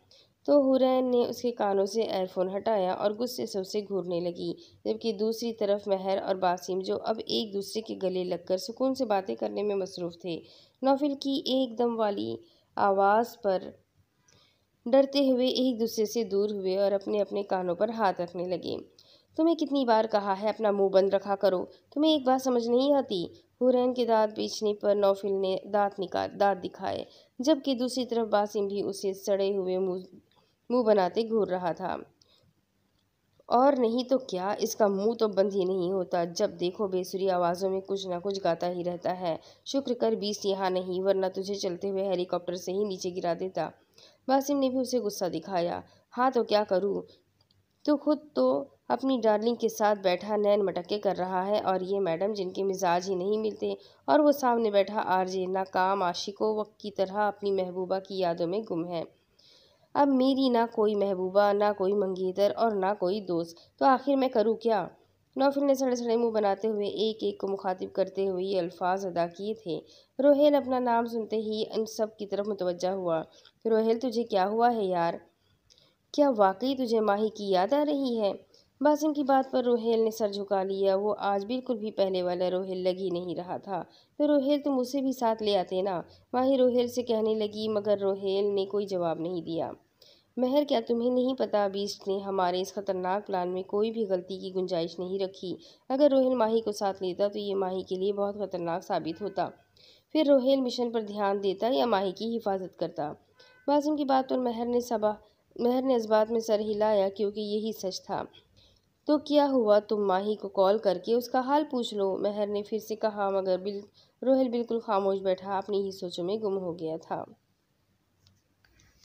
तो हुरैन ने उसके कानों से एयरफोन हटाया और गुस्से से उसे घूरने लगी, जबकि दूसरी तरफ महर और बासिम, जो अब एक दूसरे के गले लगकर सुकून से बातें करने में मसरूफ़ थे, नौफिल की एकदम वाली आवाज़ पर डरते हुए एक दूसरे से दूर हुए और अपने अपने कानों पर हाथ रखने लगे। तुम्हें कितनी बार कहा है अपना मुंह बंद रखा करो, तुम्हें एक बात समझ नहीं आती। हुरैन के दांत पीछने पर नौफिल ने दांत दिखाए, जबकि दूसरी तरफ बासिम भी उसे सड़े हुए मुंह बनाते घूर रहा था। और नहीं तो क्या, इसका मुंह तो बंद ही नहीं होता, जब देखो बेसुरी आवाज़ों में कुछ ना कुछ गाता ही रहता है। शुक्र कर बीस्ट यहाँ नहीं, वरना तुझे चलते हुए हेलीकॉप्टर से ही नीचे गिरा देता। बासिम ने भी उसे गुस्सा दिखाया। हाँ तो क्या करूँ, तू खुद तो अपनी डार्लिंग के साथ बैठा नैन मटके कर रहा है, और ये मैडम जिनके मिजाज ही नहीं मिलते, और वो सामने बैठा आरजे नाकाम आशिकों की तरह अपनी महबूबा की यादों में गुम है। अब मेरी ना कोई महबूबा, ना कोई मंगेतर, और ना कोई दोस्त, तो आखिर मैं करूँ क्या। नौफिल ने सड़े सड़े मुंह बनाते हुए एक एक को मुखातिब करते हुए ये अल्फाज अदा किए थे। रोहेल अपना नाम सुनते ही इन सब की तरफ मुतवज्जा हुआ। रोहेल, तुझे क्या हुआ है यार, क्या वाकई तुझे माही की याद आ रही है। बासिम की बात पर रोहेल ने सर झुका लिया। वो आज बिल्कुल भी पहले वाला रोहेल लग ही नहीं रहा था। तो रोहेल, तुम उसे भी साथ ले आते ना, माही रोहेल से कहने लगी, मगर रोहेल ने कोई जवाब नहीं दिया। महर, क्या तुम्हें नहीं पता, बीस्ट ने हमारे इस खतरनाक प्लान में कोई भी गलती की गुंजाइश नहीं रखी। अगर रोहेल माही को साथ लेता तो ये माही के लिए बहुत खतरनाक साबित होता। फिर रोहेल मिशन पर ध्यान देता या माही की हिफाजत करता। बासिम की बात पर महर ने इस बात में सर हिलाया, क्योंकि यही सच था। तो क्या हुआ, तुम माही को कॉल करके उसका हाल पूछ लो, महर ने फिर से कहा, मगर रोहेल बिल्कुल खामोश बैठा अपनी ही सोचों में गुम हो गया था।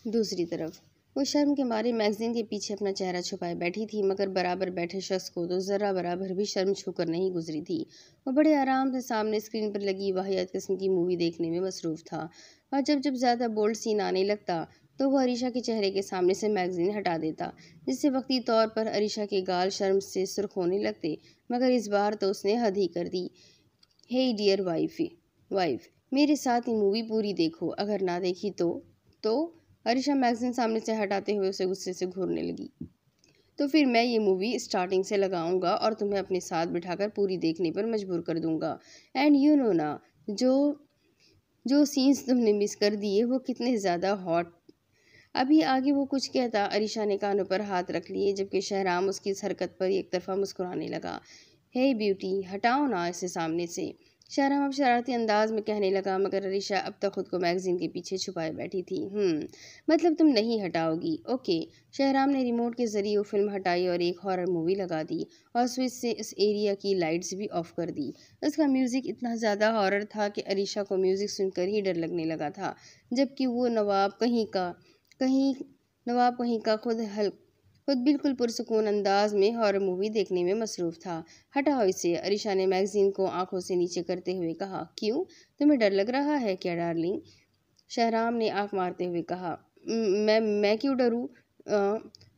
दूसरी तरफ वो शर्म के मारे मैगजीन के पीछे अपना चेहरा छुपाए बैठी थी, मगर बराबर बैठे शख्स को तो ज़रा बराबर भी शर्म छूकर नहीं गुजरी थी। वो बड़े आराम से सामने स्क्रीन पर लगी वाहियात किस्म की मूवी देखने में मसरूफ़ था, और जब जब ज़्यादा बोल्ड सीन आने लगता तो वो अरीशा के चेहरे के सामने से मैगजीन हटा देता, जिससे वक्ती तौर पर अरीशा के गाल शर्म से सुर्ख होने लगते। मगर इस बार तो उसने हद ही कर दी। हे डियर वाइफ, मेरे साथ ये मूवी पूरी देखो, अगर ना देखी तो अरीशा मैगजीन सामने से हटाते हुए उसे गुस्से से घूरने लगी। तो फिर मैं ये मूवी स्टार्टिंग से लगाऊंगा और तुम्हें अपने साथ बिठाकर पूरी देखने पर मजबूर कर दूंगा। एंड यू नो ना, जो जो सीन्स तुमने मिस कर दिए वो कितने ज़्यादा हॉट। अभी आगे वो कुछ कहता, अरीशा ने कानों पर हाथ रख लिए, जबकि शहराम उसकी इस हरकत पर एक तरफा मुस्कुराने लगा। हे ब्यूटी, हटाओ ना इसे सामने से, शहराम अब शरारती अंदाज में कहने लगा, मगर अरीशा अब तक खुद को मैगजीन के पीछे छुपाए बैठी थी। मतलब तुम नहीं हटाओगी, ओके। शहराम ने रिमोट के जरिए वो फिल्म हटाई और एक हॉरर मूवी लगा दी, और स्विच से इस एरिया की लाइट्स भी ऑफ कर दी। उसका म्यूज़िक इतना ज़्यादा हॉरर था कि अरीशा को म्यूज़िक सुनकर ही डर लगने लगा था, जबकि वो कहीं नवाब कहीं का खुद बिल्कुल पुरसुकून अंदाज में हॉरर मूवी देखने में मसरूफ़ था। हटाओ इसे, अरीशा ने मैगजीन को आंखों से नीचे करते हुए कहा। क्यों, तुम्हें डर लग रहा है क्या डार्लिंग, शहराम ने आंख मारते हुए कहा। मैं क्यों डरूं?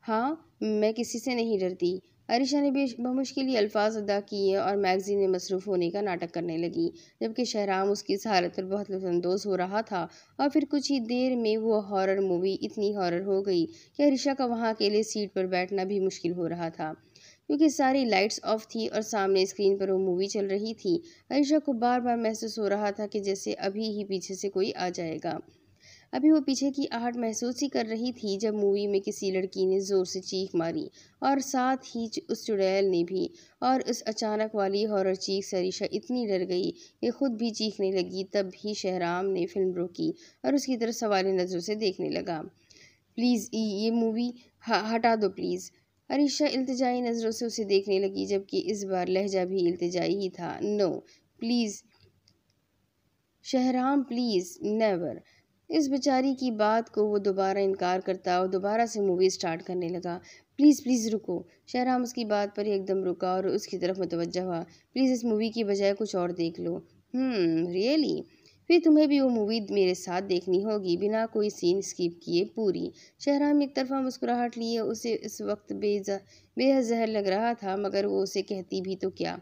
हाँ, मैं किसी से नहीं डरती, अरीशा ने बमुश्किल ही अल्फाज अदा किए और मैगजीन में मसरूफ़ होने का नाटक करने लगी, जबकि शहराम उसकी इस हालत पर बहुत लुत्फ़अंदोज़ हो रहा था। और फिर कुछ ही देर में वो हॉरर मूवी इतनी हॉरर हो गई कि अरीशा का वहाँ अकेले सीट पर बैठना भी मुश्किल हो रहा था, क्योंकि सारी लाइट्स ऑफ थी और सामने स्क्रीन पर वो मूवी चल रही थी। अरीशा को बार बार महसूस हो रहा था कि जैसे अभी ही पीछे से कोई आ जाएगा। अभी वो पीछे की आहट महसूस ही कर रही थी जब मूवी में किसी लड़की ने ज़ोर से चीख मारी, और साथ ही उस चुड़ैल ने भी। और उस अचानक वाली हॉरर चीख से अरीशा इतनी डर गई कि खुद भी चीखने लगी। तब भी शहराम ने फिल्म रोकी और उसकी तरफ सवाली नज़रों से देखने लगा। प्लीज़ ये मूवी हटा दो प्लीज़, अरीशा इल्तिजाई नज़रों से उसे देखने लगी, जबकि इस बार लहजा भी इल्तिजाई ही था। No please Shahram, please never. इस बेचारी की बात को वो दोबारा इनकार करता और दोबारा से मूवी स्टार्ट करने लगा। प्लीज़ प्लीज़ रुको, शहराम उसकी बात पर एकदम रुका और उसकी तरफ मुतवज्जा हुआ। प्लीज़ इस मूवी की बजाय कुछ और देख लो। रियली, फिर तुम्हें भी वो मूवी मेरे साथ देखनी होगी, बिना कोई सीन स्किप किए पूरी। शहराम एक तरफा मुस्कुराहट लिए उसे इस वक्त बेहद जहर लग रहा था, मगर वो उसे कहती भी तो क्या,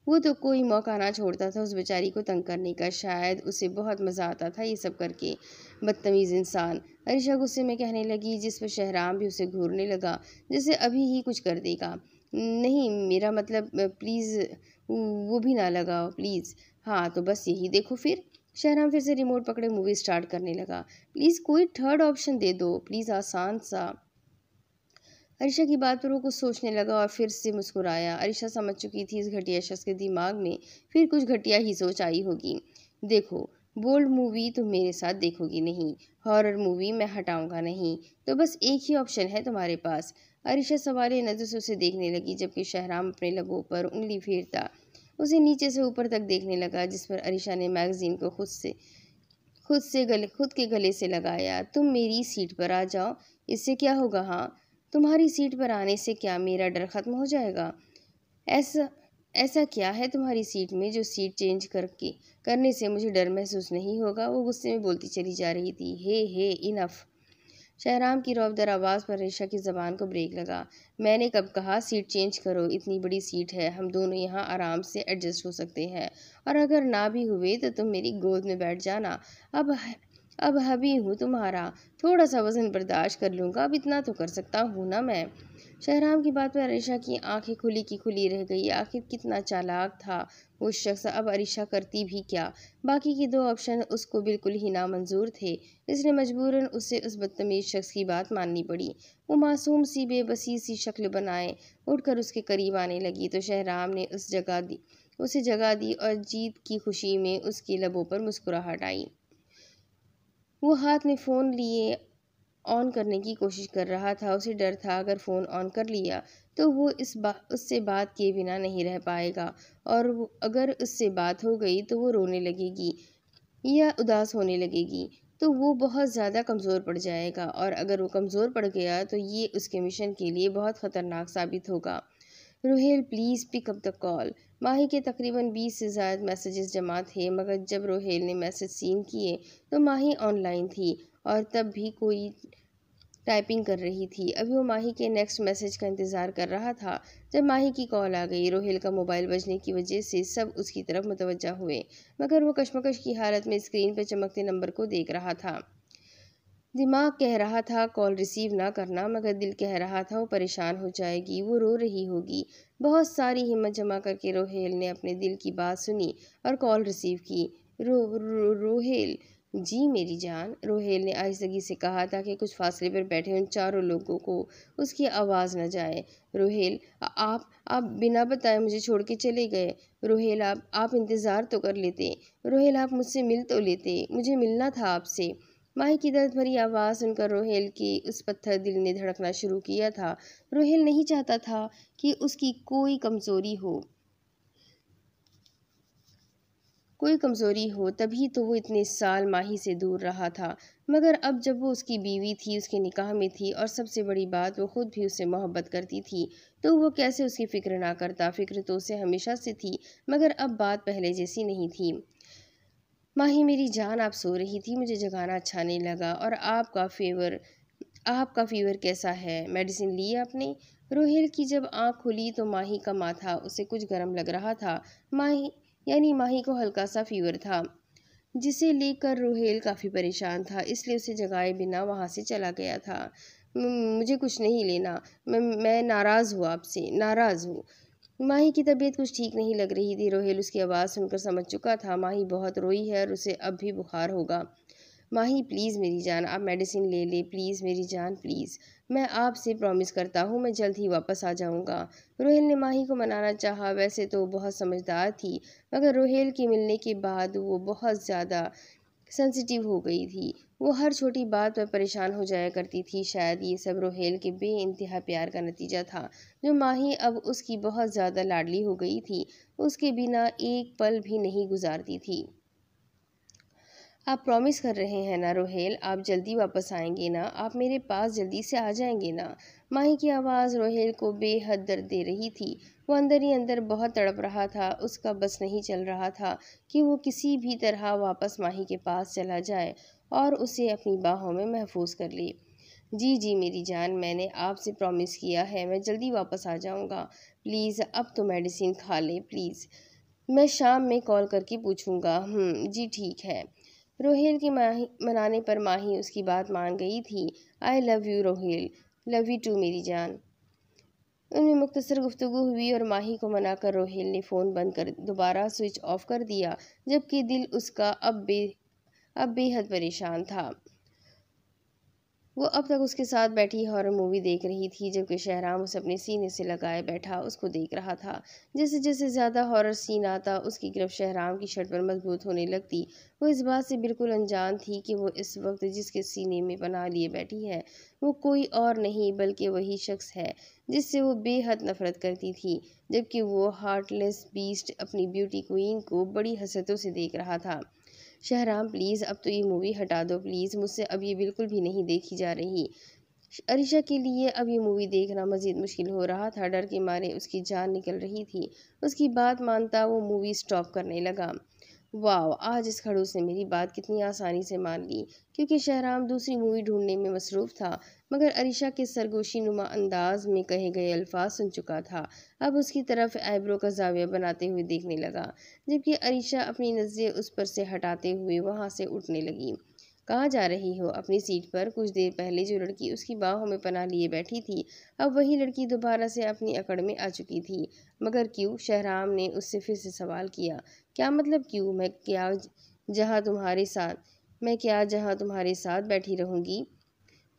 वो तो कोई मौका ना छोड़ता था उस बेचारी को तंग करने का। शायद उसे बहुत मज़ा आता था ये सब करके, बदतमीज़ इंसान, अरीशा गुस्से में कहने लगी, जिस पर शहराम भी उसे घूरने लगा जैसे अभी ही कुछ कर देगा। नहीं, मेरा मतलब प्लीज़ वो भी ना लगाओ प्लीज़। हाँ तो बस यही देखो फिर। शहराम फिर से रिमोट पकड़े मूवी स्टार्ट करने लगा। प्लीज़ कोई थर्ड ऑप्शन दे दो प्लीज़, आसान सा। अरीशा की बात पर वो कुछ सोचने लगा और फिर से मुस्कुराया। अरीशा समझ चुकी थी इस घटिया शख्स के दिमाग में फिर कुछ घटिया ही सोच आई होगी। देखो, बोल्ड मूवी तुम मेरे साथ देखोगी नहीं, हॉरर मूवी मैं हटाऊंगा नहीं, तो बस एक ही ऑप्शन है तुम्हारे पास। अरीशा सवालिया नज़र से उसे देखने लगी, जबकि शहराम अपने लबों पर उंगली फेरता उसे नीचे से ऊपर तक देखने लगा, जिस पर अरीशा ने मैगजीन को खुद के गले से लगाया। तुम मेरी सीट पर आ जाओ, इससे क्या होगा? हाँ, तुम्हारी सीट पर आने से क्या मेरा डर खत्म हो जाएगा? ऐसा ऐसा क्या है तुम्हारी सीट में जो सीट चेंज करने से मुझे डर महसूस नहीं होगा? वो गुस्से में बोलती चली जा रही थी। हे इनफ! शहराम की रौबदार आवाज़ पर रेशा की ज़बान को ब्रेक लगा। मैंने कब कहा सीट चेंज करो? इतनी बड़ी सीट है, हम दोनों यहाँ आराम से एडजस्ट हो सकते हैं, और अगर ना भी हुए तो तुम मेरी गोद में बैठ जाना। अब अब हबी हूँ तुम्हारा, थोड़ा सा वज़न बर्दाश्त कर लूँगा, अब इतना तो कर सकता हूँ ना मैं। शहराम की बात पर अरीशा की आंखें खुली की खुली रह गई। आखिर कितना चालाक था वो शख्स। अब अरीशा करती भी क्या? बाकी के दो ऑप्शन उसको बिल्कुल ही नामंजूर थे, इसलिए मजबूरन उसे उस बदतमीज शख्स की बात माननी पड़ी। वो मासूम सी बेबसी सी शक्ल बनाए उठकर उसके करीब आने लगी तो शहराम ने उसे जगह दी और जीत की खुशी में उसके लबों पर मुस्कुराहट आई। वो हाथ में फ़ोन लिए ऑन करने की कोशिश कर रहा था। उसे डर था अगर फ़ोन ऑन कर लिया तो वो उससे बात किए बिना नहीं रह पाएगा, और अगर उससे बात हो गई तो वो रोने लगेगी या उदास होने लगेगी, तो वो बहुत ज़्यादा कमज़ोर पड़ जाएगा, और अगर वो कमज़ोर पड़ गया तो ये उसके मिशन के लिए बहुत ख़तरनाक साबित होगा। Rohail please pick up the call. Mahi के तकरीबन 20 से ज़्यादा मैसेजेस जमा थे, मगर जब रोहेल ने मैसेज सीन किए तो माही ऑनलाइन थी और तब भी कोई टाइपिंग कर रही थी। अभी वो माही के नेक्स्ट मैसेज का इंतज़ार कर रहा था जब माही की कॉल आ गई। रोहेल का मोबाइल बजने की वजह से सब उसकी तरफ मुतवज्जा हुए, मगर वो कशमकश की हालत में स्क्रीन पर चमकते नंबर को देख रहा था। दिमाग कह रहा था कॉल रिसीव ना करना, मगर दिल कह रहा था वो परेशान हो जाएगी, वो रो रही होगी। बहुत सारी हिम्मत जमा करके रोहेल ने अपने दिल की बात सुनी और कॉल रिसीव की। रोहेल जी मेरी जान, रोहेल ने आहिस्तगी से कहा ताकि कुछ फासले पर बैठे उन चारों लोगों को उसकी आवाज़ न जाए। रोहेल, आप बिना बताए मुझे छोड़ के चले गए। रोहेल, आप इंतज़ार तो कर लेते। रोहेल, आप मुझसे मिल तो लेते, मुझे मिलना था आपसे। माही की दर्द भरी आवाज़ सुनकर रोहेल की उस पत्थर दिल ने धड़कना शुरू किया था। रोहेल नहीं चाहता था कि उसकी कोई कमज़ोरी हो, तभी तो वो इतने साल माही से दूर रहा था। मगर अब जब वो उसकी बीवी थी, उसके निकाह में थी, और सबसे बड़ी बात वो खुद भी उससे मोहब्बत करती थी, तो वो कैसे उसकी फ़िक्र ना करता? फ़िक्र तो उसे हमेशा से थी, मगर अब बात पहले जैसी नहीं थी। माही मेरी जान, आप सो रही थी, मुझे जगाना अच्छा नहीं लगा। और आपका फीवर कैसा है? मेडिसिन ली आपने? रोहेल की जब आंख खुली तो माही का माथा उसे कुछ गर्म लग रहा था। माही को हल्का सा फीवर था, जिसे लेकर रोहेल काफ़ी परेशान था, इसलिए उसे जगाए बिना वहाँ से चला गया था। मुझे कुछ नहीं लेना, मैं नाराज़ हूँ, आपसे नाराज़ हूँ। माही की तबीयत कुछ ठीक नहीं लग रही थी। रोहेल उसकी आवाज़ सुनकर समझ चुका था माही बहुत रोई है और उसे अब भी बुखार होगा। माही प्लीज़ मेरी जान, आप मेडिसिन ले ले, प्लीज़ मेरी जान, प्लीज़। मैं आपसे प्रॉमिस करता हूँ मैं जल्द ही वापस आ जाऊँगा। रोहेल ने माही को मनाना चाहा। वैसे तो वो बहुत समझदार थी, मगर रोहेल के मिलने के बाद वो बहुत ज़्यादा सेंसिटिव हो गई थी। वो हर छोटी बात पर परेशान हो जाया करती थी। शायद ये सब रोहेल के बेइंतहा प्यार का नतीजा था, जो माही अब उसकी बहुत ज़्यादा लाडली हो गई थी, उसके बिना एक पल भी नहीं गुजारती थी। आप प्रॉमिस कर रहे हैं ना रोहेल, आप जल्दी वापस आएंगे ना? आप मेरे पास जल्दी से आ जाएंगे ना? माही की आवाज़ रोहेल को बेहद दर्द दे रही थी। वो अंदर ही अंदर बहुत तड़प रहा था। उसका बस नहीं चल रहा था कि वो किसी भी तरह वापस माही के पास चला जाए और उसे अपनी बाहों में महफूज कर ले। जी मेरी जान, मैंने आपसे प्रॉमिस किया है मैं जल्दी वापस आ जाऊंगा। प्लीज़ अब तो मेडिसिन खा ले प्लीज़। मैं शाम में कॉल करके पूछूंगा। जी ठीक है। रोहेल के मनाने पर माही उसकी बात मान गई थी। I love you Rohail, love you too मेरी जान। उनमें मुख्तसर गुफ्तगू हुई और माही को मनाकर रोहेल ने फ़ोन बंद कर दोबारा स्विच ऑफ कर दिया, जबकि दिल उसका अब बेहद परेशान था। वो अब तक उसके साथ बैठी हॉरर मूवी देख रही थी, जबकि शहराम उसे अपने सीने से लगाए बैठा उसको देख रहा था। जैसे जैसे ज़्यादा हॉरर सीन आता, उसकी गिरफ्त शहराम की शर्ट पर मजबूत होने लगती। वो इस बात से बिल्कुल अनजान थी कि वो इस वक्त जिसके सीने में पनाह लिए बैठी है, वो कोई और नहीं बल्कि वही शख्स है जिससे वो बेहद नफरत करती थी। जबकि वो हार्टलेस बीस्ट अपनी ब्यूटी क्वीन को बड़ी हसरतों से देख रहा था। शहराम प्लीज़, अब तो ये मूवी हटा दो प्लीज़, मुझसे अब ये बिल्कुल भी नहीं देखी जा रही। अरीशा के लिए अब ये मूवी देखना मज़ीद मुश्किल हो रहा था। डर के मारे उसकी जान निकल रही थी। उसकी बात मानता वो मूवी स्टॉप करने लगा। वाह, आज इस खड़ूस ने मेरी बात कितनी आसानी से मान ली, क्योंकि शहराम दूसरी मूवी ढूंढने में मसरूफ़ था, मगर अरीशा के सरगोशी नुमा अंदाज में कहे गए अल्फाज सुन चुका था। अब उसकी तरफ आईब्रो का जाविया बनाते हुए देखने लगा, जबकि अरीशा अपनी नज़रें उस पर से हटाते हुए वहाँ से उठने लगी। कहाँ जा रही हो? अपनी सीट पर। कुछ देर पहले जो लड़की उसकी बाहों में पनाह लिए बैठी थी, अब वही लड़की दोबारा से अपनी अकड़ में आ चुकी थी। मगर क्यों? शहराम ने उससे फिर से सवाल किया। क्या मतलब क्यों? जहाँ तुम्हारे साथ मैं क्या जहाँ तुम्हारे साथ बैठी रहूँगी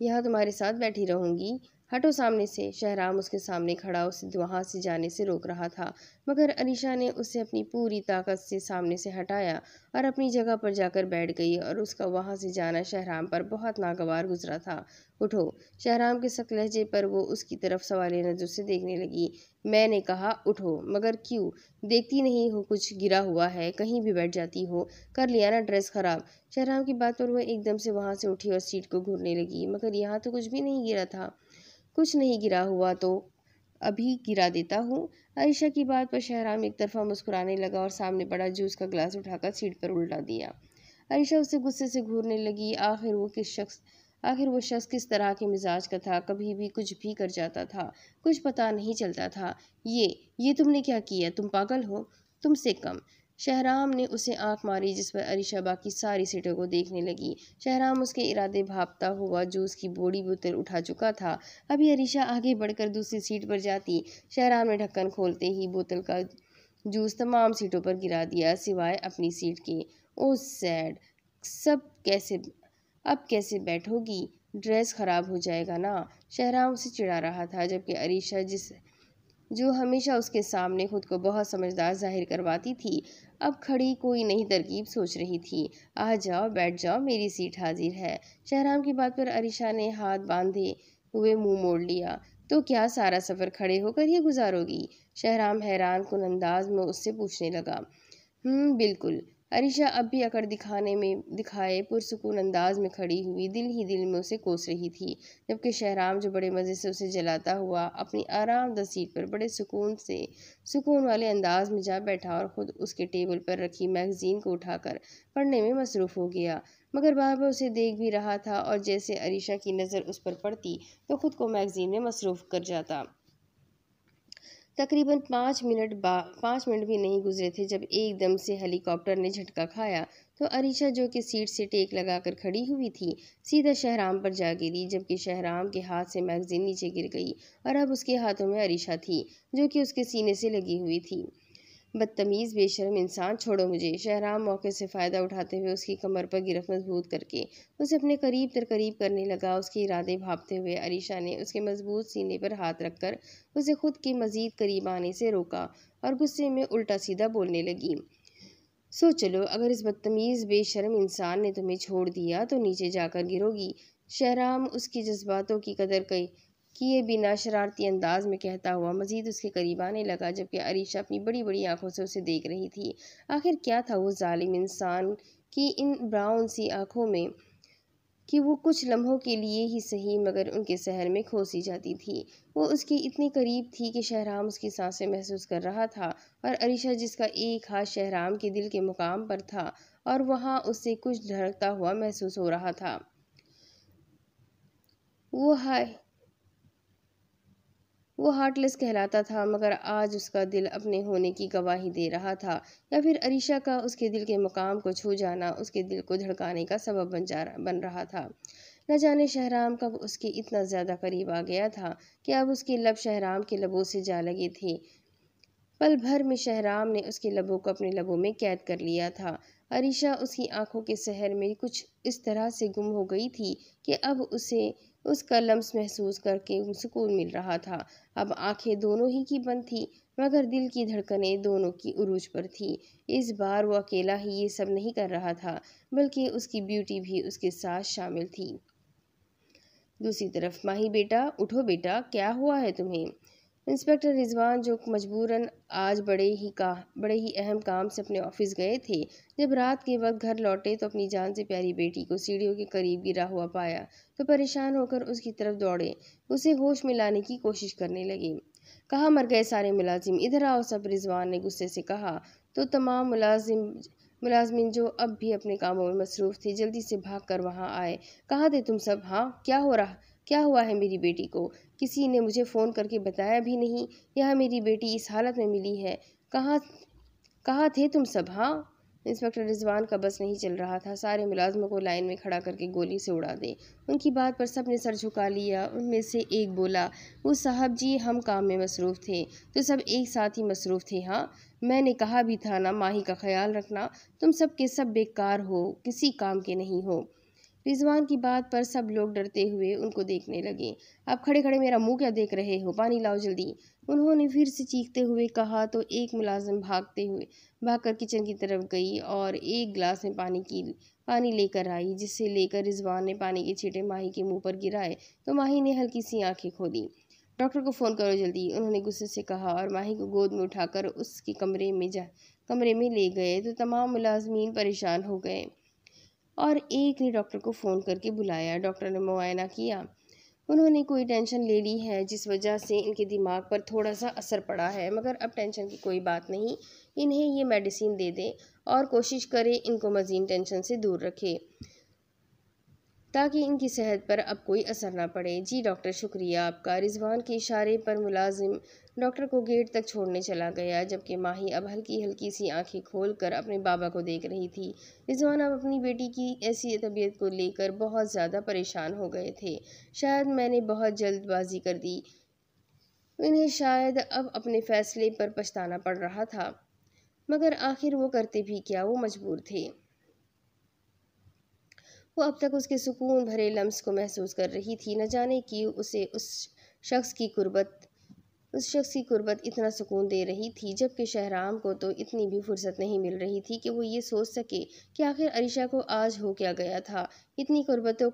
यहाँ तुम्हारे साथ बैठी रहूंगी। हटो सामने से। शहराम उसके सामने खड़ा उसे वहां से जाने से रोक रहा था, मगर अनीशा ने उसे अपनी पूरी ताकत से सामने से हटाया और अपनी जगह पर जाकर बैठ गई, और उसका वहां से जाना शहराम पर बहुत नागवार गुजरा था। उठो। शहराम के सख्त लहजे पर वो उसकी तरफ सवालिया नजर से देखने लगी। मैंने कहा उठो। मगर क्यों? देखती नहीं हो कुछ गिरा हुआ है? कहीं भी बैठ जाती हो। कर लिया ना ड्रेस खराब? शहराम की बात पर वह एकदम से वहां से उठी और सीट को घूरने लगी, मगर यहाँ तो कुछ भी नहीं गिरा था। कुछ नहीं गिरा हुआ तो अभी गिरा देता हूँ। आयशा की बात पर शहराम एक तरफा मुस्कुराने लगा और सामने पड़ा जूस का गिलास उठाकर सीट पर उल्टा दिया। आयशा उसे गुस्से से घूरने लगी। आखिर वो शख्स किस तरह के मिजाज का था? कभी भी कुछ भी कर जाता था, कुछ पता नहीं चलता था। ये तुमने क्या किया? तुम पागल हो? तुमसे कम। शहराम ने उसे आंख मारी, जिस पर अरीशा बाकी सारी सीटों को देखने लगी। शहराम उसके इरादे भांपता हुआ जूस की बड़ी बोतल उठा चुका था। अभी अरीशा आगे बढ़कर दूसरी सीट पर जाती, शहराम ने ढक्कन खोलते ही बोतल का जूस तमाम सीटों पर गिरा दिया, सिवाय अपनी सीट के। ओ सैड। सब कैसे अब कैसे बैठोगी? ड्रेस खराब हो जाएगा ना। शहराम उसे चिढ़ा रहा था, जबकि अरीशा जो हमेशा उसके सामने खुद को बहुत समझदार जाहिर करवाती थी, अब खड़ी कोई नई तरकीब सोच रही थी। आ जाओ, बैठ जाओ, मेरी सीट हाजिर है। शहराम की बात पर अरीशा ने हाथ बांधे हुए मुंह मोड़ लिया। तो क्या सारा सफ़र खड़े होकर ही गुजारोगी? शहराम हैरान कुन अंदाज में उससे पूछने लगा। बिल्कुल। अरीशा अब भी अकड़ दिखाए पुरसुकून अंदाज में खड़ी हुई दिल ही दिल में उसे कोस रही थी, जबकि शहराम जो बड़े मज़े से उसे जलाता हुआ अपनी आरामदा सीट पर बड़े सुकून वाले अंदाज में जा बैठा और ख़ुद उसके टेबल पर रखी मैगज़ीन को उठाकर पढ़ने में मसरूफ़ हो गया, मगर बार बार उसे देख भी रहा था, और जैसे अरीशा की नज़र उस पर पड़ती तो ख़ुद को मैगज़ीन में मसरूफ़ कर जाता। तकरीबन 5 मिनट भी नहीं गुजरे थे जब एकदम से हेलीकॉप्टर ने झटका खाया, तो अरीशा, जो कि सीट से टेक लगाकर खड़ी हुई थी, सीधा शहराम पर जा गिरी, जबकि शहराम के हाथ से मैगजीन नीचे गिर गई और अब उसके हाथों में अरीशा थी, जो कि उसके सीने से लगी हुई थी। बदतमीज़, बेशर्म इंसान, छोड़ो मुझे। शहराम मौके से फ़ायदा उठाते हुए उसकी कमर पर गिरफ्त मजबूत करके उसे अपने करीब तर करीब करने लगा। उसके इरादे भांपते हुए अरीशा ने उसके मजबूत सीने पर हाथ रखकर उसे खुद के मज़ीद करीब आने से रोका और गुस्से में उल्टा सीधा बोलने लगी। सो चलो, अगर इस बदतमीज़ बेशर्म इंसान ने तुम्हें छोड़ दिया तो नीचे जाकर गिरोगी। शहराम उसकी जज्बातों की कदर किए बिना शरारती अंदाज में कहता हुआ मजीद उसके करीब आने लगा, जबकि अरीशा अपनी बड़ी बड़ी आंखों से उसे देख रही थी। आखिर क्या था वो जालिम इंसान की इन ब्राउन सी आंखों में कि वो कुछ लम्हों के लिए ही सही मगर उनके सहर में खोसी जाती थी। वो उसके इतनी करीब थी कि शहराम उसकी सांसें महसूस कर रहा था, और अरीशा, जिसका एक हाथ शहराम के दिल के मुकाम पर था और वहाँ उससे कुछ धड़कता हुआ महसूस हो रहा था। वो हाय वो हार्टलेस कहलाता था, मगर आज उसका दिल अपने होने की गवाही दे रहा था, या फिर अरीशा का उसके दिल के मुकाम को छू जाना उसके दिल को धड़काने का सबब बन रहा था। न जाने शहराम कब उसके इतना ज़्यादा करीब आ गया था कि अब उसके लब शहराम के लबों से जा लगे थे। पल भर में शहराम ने उसके लबों को अपने लबों में कैद कर लिया था। अरीशा उसकी आंखों के शहर में कुछ इस तरह से गुम हो गई थी कि अब उसे उसका लम्स महसूस करके सुकून मिल रहा था। अब आंखें दोनों ही की बंद थी, मगर दिल की धड़कनें दोनों की उरूज पर थी। इस बार वो अकेला ही ये सब नहीं कर रहा था, बल्कि उसकी ब्यूटी भी उसके साथ शामिल थी। दूसरी तरफ, माही बेटा उठो बेटा, क्या हुआ है तुम्हें? इंस्पेक्टर रिजवान, जो मजबूरन आज बड़े ही अहम काम से अपने ऑफिस गए थे, जब रात के वक्त घर लौटे तो अपनी जान से प्यारी बेटी को सीढ़ियों के करीब गिरा हुआ पाया तो परेशान होकर उसकी तरफ दौड़े, उसे होश में लाने की कोशिश करने लगे। कहाँ मर गए सारे मुलाजिम, इधर आओ सब, रिजवान ने गुस्से से कहा तो तमाम मुलाजमिन जो अब भी अपने कामों में मसरूफ थे जल्दी से भाग कर वहाँ आए। कहाँ थे तुम सब? हाँ, क्या हुआ है मेरी बेटी को? किसी ने मुझे फ़ोन करके बताया भी नहीं। यह मेरी बेटी इस हालत में मिली है। कहाँ कहाँ थे तुम सब? हाँ, इंस्पेक्टर रिजवान का बस नहीं चल रहा था सारे मुलाजमों को लाइन में खड़ा करके गोली से उड़ा दे। उनकी बात पर सब ने सर झुका लिया। उनमें से एक बोला, वो साहब जी, हम काम में मसरूफ़ थे तो सब एक साथ ही मसरूफ़ थे। हाँ, मैंने कहा भी था ना, माही का ख्याल रखना। तुम सब के सब बेकार हो, किसी काम के नहीं हो। रिजवान की बात पर सब लोग डरते हुए उनको देखने लगे। आप खड़े खड़े मेरा मुंह क्या देख रहे हो? पानी लाओ जल्दी, उन्होंने फिर से चीखते हुए कहा तो एक मुलाजिम भागकर किचन की तरफ गई और एक गिलास में पानी लेकर आई, जिसे लेकर रिजवान ने पानी के छींटे माही के मुंह पर गिराए तो माही ने हल्की सी आंखें खोली। डॉक्टर को फ़ोन करो जल्दी, उन्होंने गुस्से से कहा और माही को गोद में उठाकर उसके कमरे में ले गए तो तमाम मुलाजमीन परेशान हो गए और एक ने डॉक्टर को फ़ोन करके बुलाया। डॉक्टर ने मुआयना किया। उन्होंने कोई टेंशन ले ली है जिस वजह से इनके दिमाग पर थोड़ा सा असर पड़ा है, मगर अब टेंशन की कोई बात नहीं। इन्हें ये मेडिसिन दे दें और कोशिश करें इनको मज़ीद टेंशन से दूर रखें ताकि इनकी सेहत पर अब कोई असर ना पड़े। जी डॉक्टर, शुक्रिया आपका। रिजवान के इशारे पर मुलाजिम डॉक्टर को गेट तक छोड़ने चला गया, जबकि माही अब हल्की हल्की सी आंखें खोलकर अपने बाबा को देख रही थी। रिजवान अब अपनी बेटी की ऐसी तबीयत को लेकर बहुत ज़्यादा परेशान हो गए थे। शायद मैंने बहुत जल्दबाजी कर दी। इन्हें शायद अब अपने फैसले पर पछताना पड़ रहा था, मगर आखिर वो करते भी क्या, वो मजबूर थे। वो अब तक उसके सुकून भरे लम्स को महसूस कर रही थी। न जाने कि उसे शख्स की कुर्बत इतना सुकून दे रही थी, जबकि शहराम को तो इतनी भी फुर्सत नहीं मिल रही थी कि वो ये सोच सके कि आखिर अरीशा को आज हो क्या गया था। इतनी कुर्बतों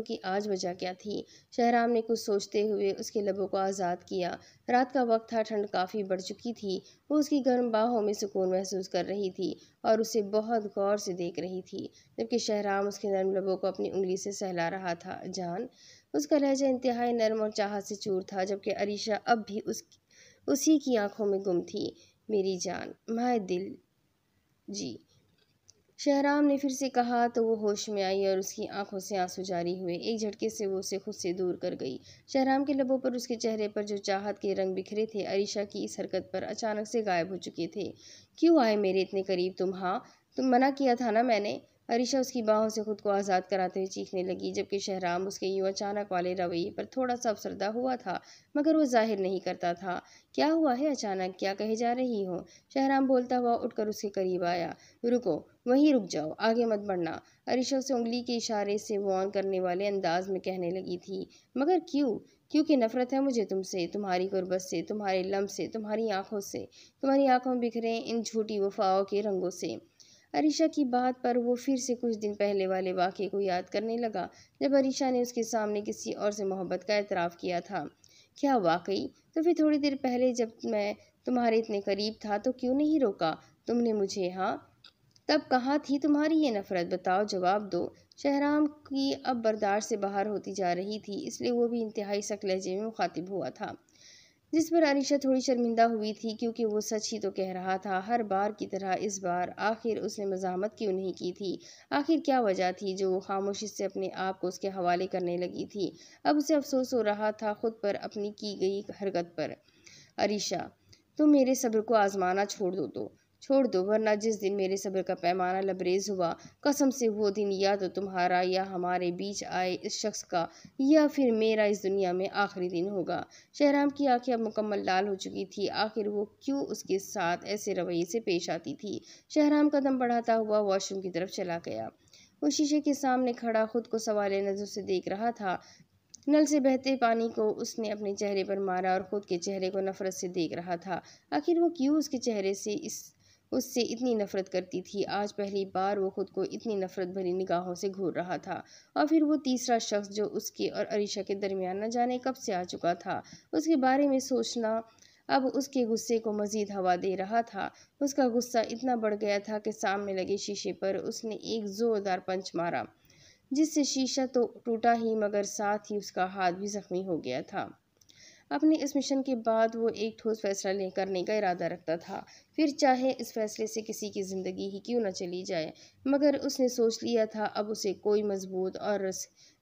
की आज वजह क्या थी? शहराम ने कुछ सोचते हुए उसके लबों को आज़ाद किया। रात का वक्त था, ठंड काफ़ी बढ़ चुकी थी। वो उसकी गर्म बाहों में सुकून महसूस कर रही थी और उसे बहुत गौर से देख रही थी, जबकि शहराम उसके नर्म लबों को अपनी उंगली से सहला रहा था। जान, उसका लहजा इंतहाई नर्म और चाहत से चूर था, जबकि अरीशा अब भी उसी की आंखों में गुम थी। मेरी जान, माए दिल। जी, शहराम ने फिर से कहा तो वो होश में आई और उसकी आंखों से आंसू जारी हुए। एक झटके से वो उसे खुद से दूर कर गई। शहराम के लबों पर, उसके चेहरे पर जो चाहत के रंग बिखरे थे, अरीशा की इस हरकत पर अचानक से गायब हो चुके थे। क्यों आए मेरे इतने करीब तुम? हाँ, तुम मना किया था ना मैंने। अरीशा उसकी बाहों से खुद को आज़ाद कराते हुए चीखने लगी, जबकि शहराम उसके यूं अचानक वाले रवैये पर थोड़ा सा अफसरदा हुआ था, मगर वो जाहिर नहीं करता था। क्या हुआ है अचानक, क्या कहे जा रही हो? शहराम बोलता हुआ उठकर उसके करीब आया। रुको, वहीं रुक जाओ, आगे मत बढ़ना, अरीशा से उंगली के इशारे से वॉर्न करने वाले अंदाज में कहने लगी थी। मगर क्यों? क्योंकि नफरत है मुझे तुमसे, तुम्हारी गुर्बत से, तुम्हारे लम्ब से, तुम्हारी आंखों से, तुम्हारी आंखों में बिखरे इन झूठी वफाओं के रंगों से। अरीशा की बात पर वो फिर से कुछ दिन पहले वाले वाक़ये को याद करने लगा, जब अरीशा ने उसके सामने किसी और से मोहब्बत का एतराफ़ किया था। क्या वाकई? तो फिर थोड़ी देर पहले जब मैं तुम्हारे इतने करीब था तो क्यों नहीं रोका तुमने मुझे? हाँ, तब कहाँ थी तुम्हारी ये नफरत? बताओ, जवाब दो। शहराम की अब बर्दाश्त से बाहर होती जा रही थी, इसलिए वो भी इंतहाई सख्त लहजे में मुखातिब हुआ था, जिस पर अरीशा थोड़ी शर्मिंदा हुई थी, क्योंकि वो सच ही तो कह रहा था। हर बार की तरह इस बार आखिर उसने मज़ाहमत क्यों नहीं की थी? आखिर क्या वजह थी जो वो खामोशी से अपने आप को उसके हवाले करने लगी थी? अब उसे अफसोस हो रहा था खुद पर, अपनी की गई हरकत पर। अरीशा, तुम मेरे सब्र को आजमाना छोड़ दो तो छोड़ दो, वरना जिस दिन मेरे सब्र का पैमाना लबरेज हुआ, कसम से वो दिन या तो तुम्हारा या हमारे बीच आए इस शख्स का या फिर मेरा इस दुनिया में आखिरी दिन होगा। शहराम की आंखें अब मुकम्मल लाल हो चुकी थी। आखिर वो क्यों उसके साथ ऐसे रवैये से पेश आती थी। शहराम कदम बढ़ाता हुआ वॉशरूम की तरफ चला गया। वो शीशे के सामने खड़ा खुद को सवाले नजर से देख रहा था। नल से बहते पानी को उसने अपने चेहरे पर मारा और खुद के चेहरे को नफरत से देख रहा था। आखिर वो क्यों उसके चेहरे से उससे इतनी नफरत करती थी। आज पहली बार वो खुद को इतनी नफरत भरी निगाहों से घूर रहा था। और फिर वो तीसरा शख्स जो उसके और अरीशा के दरमियान न जाने कब से आ चुका था, उसके बारे में सोचना अब उसके गुस्से को मजीद हवा दे रहा था। उसका गुस्सा इतना बढ़ गया था कि सामने लगे शीशे पर उसने एक जोरदार पंच मारा, जिससे शीशा तो टूटा ही मगर साथ ही उसका हाथ भी जख्मी हो गया था। अपने इस मिशन के बाद वो एक ठोस फैसला करने का इरादा रखता था, फिर चाहे इस फैसले से किसी की ज़िंदगी ही क्यों न चली जाए। मगर उसने सोच लिया था अब उसे कोई मजबूत और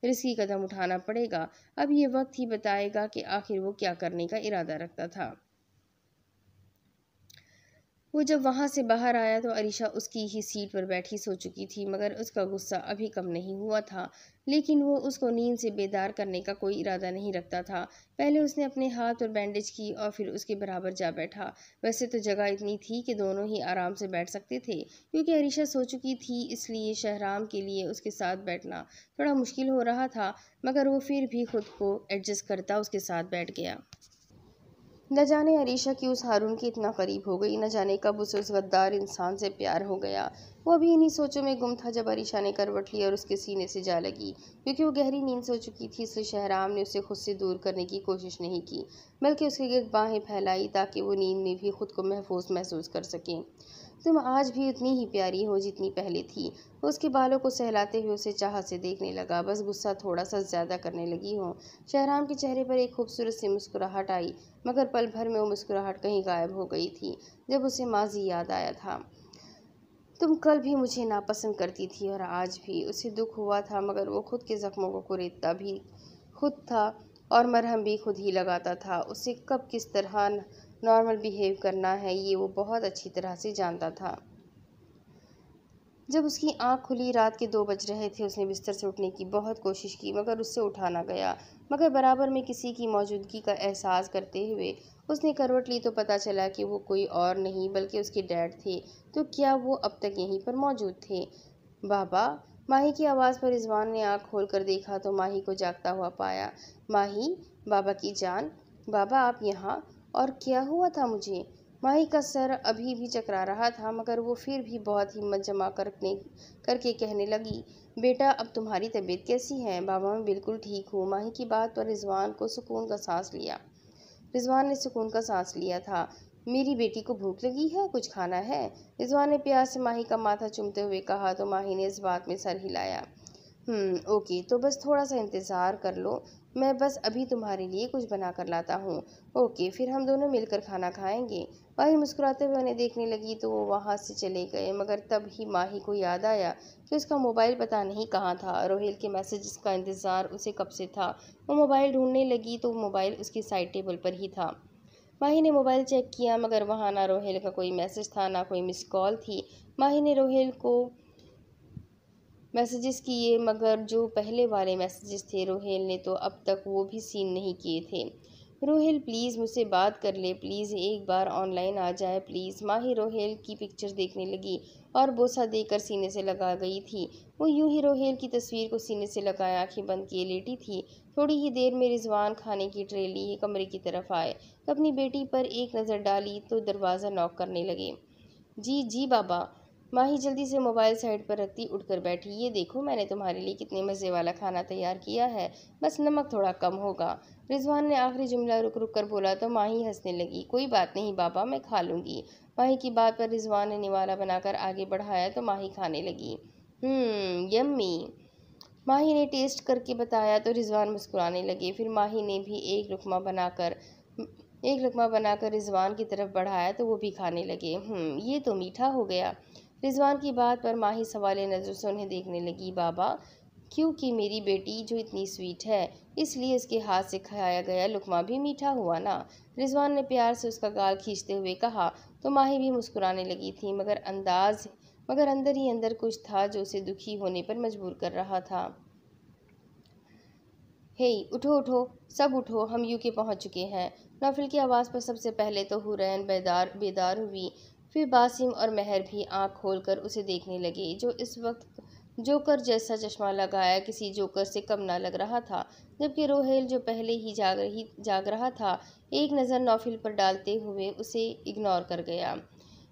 रिस्की कदम उठाना पड़ेगा। अब ये वक्त ही बताएगा कि आखिर वो क्या करने का इरादा रखता था। वो जब वहाँ से बाहर आया तो अरीशा उसकी ही सीट पर बैठी सो चुकी थी, मगर उसका गुस्सा अभी कम नहीं हुआ था। लेकिन वो उसको नींद से बेदार करने का कोई इरादा नहीं रखता था। पहले उसने अपने हाथ पर बैंडेज की और फिर उसके बराबर जा बैठा। वैसे तो जगह इतनी थी कि दोनों ही आराम से बैठ सकते थे। क्योंकि अरीशा सो चुकी थी इसलिए शहराम के लिए उसके साथ बैठना थोड़ा मुश्किल हो रहा था, मगर वो फिर भी खुद को एडजस्ट करता उसके साथ बैठ गया। न जाने अरीशा की उस हारून के इतना करीब हो गई, न जाने कब उसे उस गद्दार इंसान से प्यार हो गया। वो अभी इन्हीं सोचों में गुम था जब अरीशा ने करवट ली और उसके सीने से जा लगी। क्योंकि वो गहरी नींद से हो चुकी थी इसलिए शहराम ने उसे खुद से दूर करने की कोशिश नहीं की, बल्कि उसके गिर्द बाहें फैलाई ताकि वो नींद में भी खुद को महफूज महसूस कर सके। तुम आज भी उतनी ही प्यारी हो जितनी पहले थी। वो उसके बालों को सहलाते हुए उसे चाह से देखने लगा, बस गुस्सा थोड़ा सा ज्यादा करने लगी हो। शहराम के चेहरे पर एक खूबसूरत सी मुस्कुराहट आई, मगर पल भर में वो मुस्कुराहट कहीं गायब हो गई थी जब उसे माजी याद आया था। तुम कल भी मुझे नापसंद करती थी और आज भी। उसे दुख हुआ था, मगर वो खुद के जख्मों को कुरेदता भी खुद था और मरहम भी खुद ही लगाता था। उसे कब किस तरह नॉर्मल बिहेव करना है ये वो बहुत अच्छी तरह से जानता था। जब उसकी आंख खुली रात के 2 बज रहे थे। उसने बिस्तर से उठने की बहुत कोशिश की, मगर उससे उठा ना गया। मगर बराबर में किसी की मौजूदगी का एहसास करते हुए उसने करवट ली तो पता चला कि वो कोई और नहीं बल्कि उसके डैड थे। तो क्या वो अब तक यहीं पर मौजूद थे? बाबा! माही की आवाज़ पर रिजवान ने आंख खोल कर देखा तो माही को जागता हुआ पाया। माही, बाबा की जान, बाबा आप यहाँ? और क्या हुआ था मुझे? माही का सर अभी भी चकरा रहा था, मगर वो फिर भी बहुत हिम्मत जमा करके कहने लगी, बेटा अब तुम्हारी तबीयत कैसी है? बाबा मैं बिल्कुल ठीक हूँ। माही की बात पर रिजवान ने सुकून का सांस लिया था। मेरी बेटी को भूख लगी है, कुछ खाना है? रिजवान ने प्यार से माही का माथा चूमते हुए कहा तो माही ने इस बात में सर हिलाया। ओके, तो बस थोड़ा सा इंतज़ार कर लो, मैं बस अभी तुम्हारे लिए कुछ बना कर लाता हूँ। ओके, फिर हम दोनों मिलकर खाना खाएंगे। माही मुस्कुराते हुए उन्हें देखने लगी तो वो वहाँ से चले गए, मगर तब ही माही को याद आया कि उसका मोबाइल पता नहीं कहाँ था। रोहेल के मैसेजेस का इंतज़ार उसे कब से था। वो मोबाइल ढूंढने लगी तो मोबाइल उसकी साइड टेबल पर ही था। माही ने मोबाइल चेक किया, मगर वहाँ ना रोहेल का कोई मैसेज था ना कोई मिस कॉल थी। माही ने रोहेल को मैसेजेस किए, मगर जो पहले वाले मैसेजेस थे रोहेल ने तो अब तक वो भी सीन नहीं किए थे। रोहेल प्लीज़ मुझसे बात कर ले, प्लीज़ एक बार ऑनलाइन आ जाए प्लीज़। माही रोहेल की पिक्चर देखने लगी और बोसा देकर सीने से लगा गई थी। वो यूं ही रोहेल की तस्वीर को सीने से लगाए आंखें बंद किए लेटी थी। थोड़ी ही देर में रिजवान खाने की ट्रे लिए कमरे की तरफ आए तो अपनी बेटी पर एक नज़र डाली तो दरवाज़ा नॉक करने लगे। जी जी बाबा। माही जल्दी से मोबाइल साइड पर रखती उठकर बैठी। ये देखो मैंने तुम्हारे लिए कितने मज़े वाला खाना तैयार किया है, बस नमक थोड़ा कम होगा। रिजवान ने आखिरी जुमला रुक रुक कर बोला तो माही हंसने लगी। कोई बात नहीं बाबा, मैं खा लूँगी। माही की बात पर रिजवान ने निवाला बनाकर आगे बढ़ाया तो माही खाने लगी। यम्मी। माही ने टेस्ट करके बताया तो रिजवान मुस्कुराने लगे। फिर माही ने भी एक लुकमा बनाकर रिजवान की तरफ बढ़ाया तो वो भी खाने लगे। ये तो मीठा हो गया। रिजवान की बात पर माही सवाले नज़र से उन्हें देखने लगी। बाबा क्योंकि मेरी बेटी जो इतनी स्वीट है, इसलिए इसके हाथ से खाया गया लुकमा भी मीठा हुआ ना। रिजवान ने प्यार से उसका गाल खींचते हुए कहा। तो माही भी मुस्कुराने लगी थी, मगर अंदर ही अंदर कुछ था जो उसे दुखी होने पर मजबूर कर रहा था। हे उठो उठो, सब उठो, हम यूके पहुंच चुके हैं। नौफिल की आवाज़ पर सबसे पहले तो हुरैन बेदार हुई। फिर बासिम और महर भी आंख खोलकर उसे देखने लगे, जो इस वक्त जोकर जैसा चश्मा लगाया किसी जोकर से कम ना लग रहा था। जबकि रोहेल, जो पहले ही जाग रहा था, एक नज़र नौफिल पर डालते हुए उसे इग्नोर कर गया।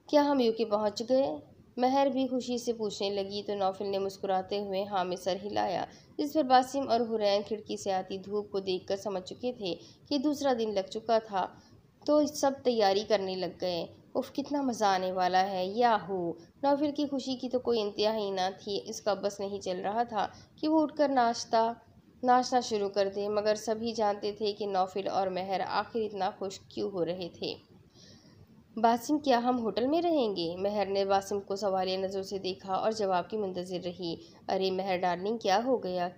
क्या हम यूके पहुंच गए? महर भी खुशी से पूछने लगी, तो नौफिल ने मुस्कुराते हुए हाँ में सर हिलाया। जिस पर बासिम और हुरैन खिड़की से आती धूप को देखकर समझ चुके थे कि दूसरा दिन लग चुका था, तो सब तैयारी करने लग गए। उफ, कितना मज़ा आने वाला है, याहू। नौफिल की खुशी की तो कोई इंतहा ही ना थी। इसका बस नहीं चल रहा था कि वो उठकर नाचना शुरू कर दे, मगर सभी जानते थे कि नौफिल और महर आखिर इतना खुश क्यों हो रहे थे। बासिम, क्या हम होटल में रहेंगे? महर ने बासिम को सवालिया नज़रों से देखा और जवाब की मुंतजिर रही। अरे महर डार्लिंग, क्या हो गया?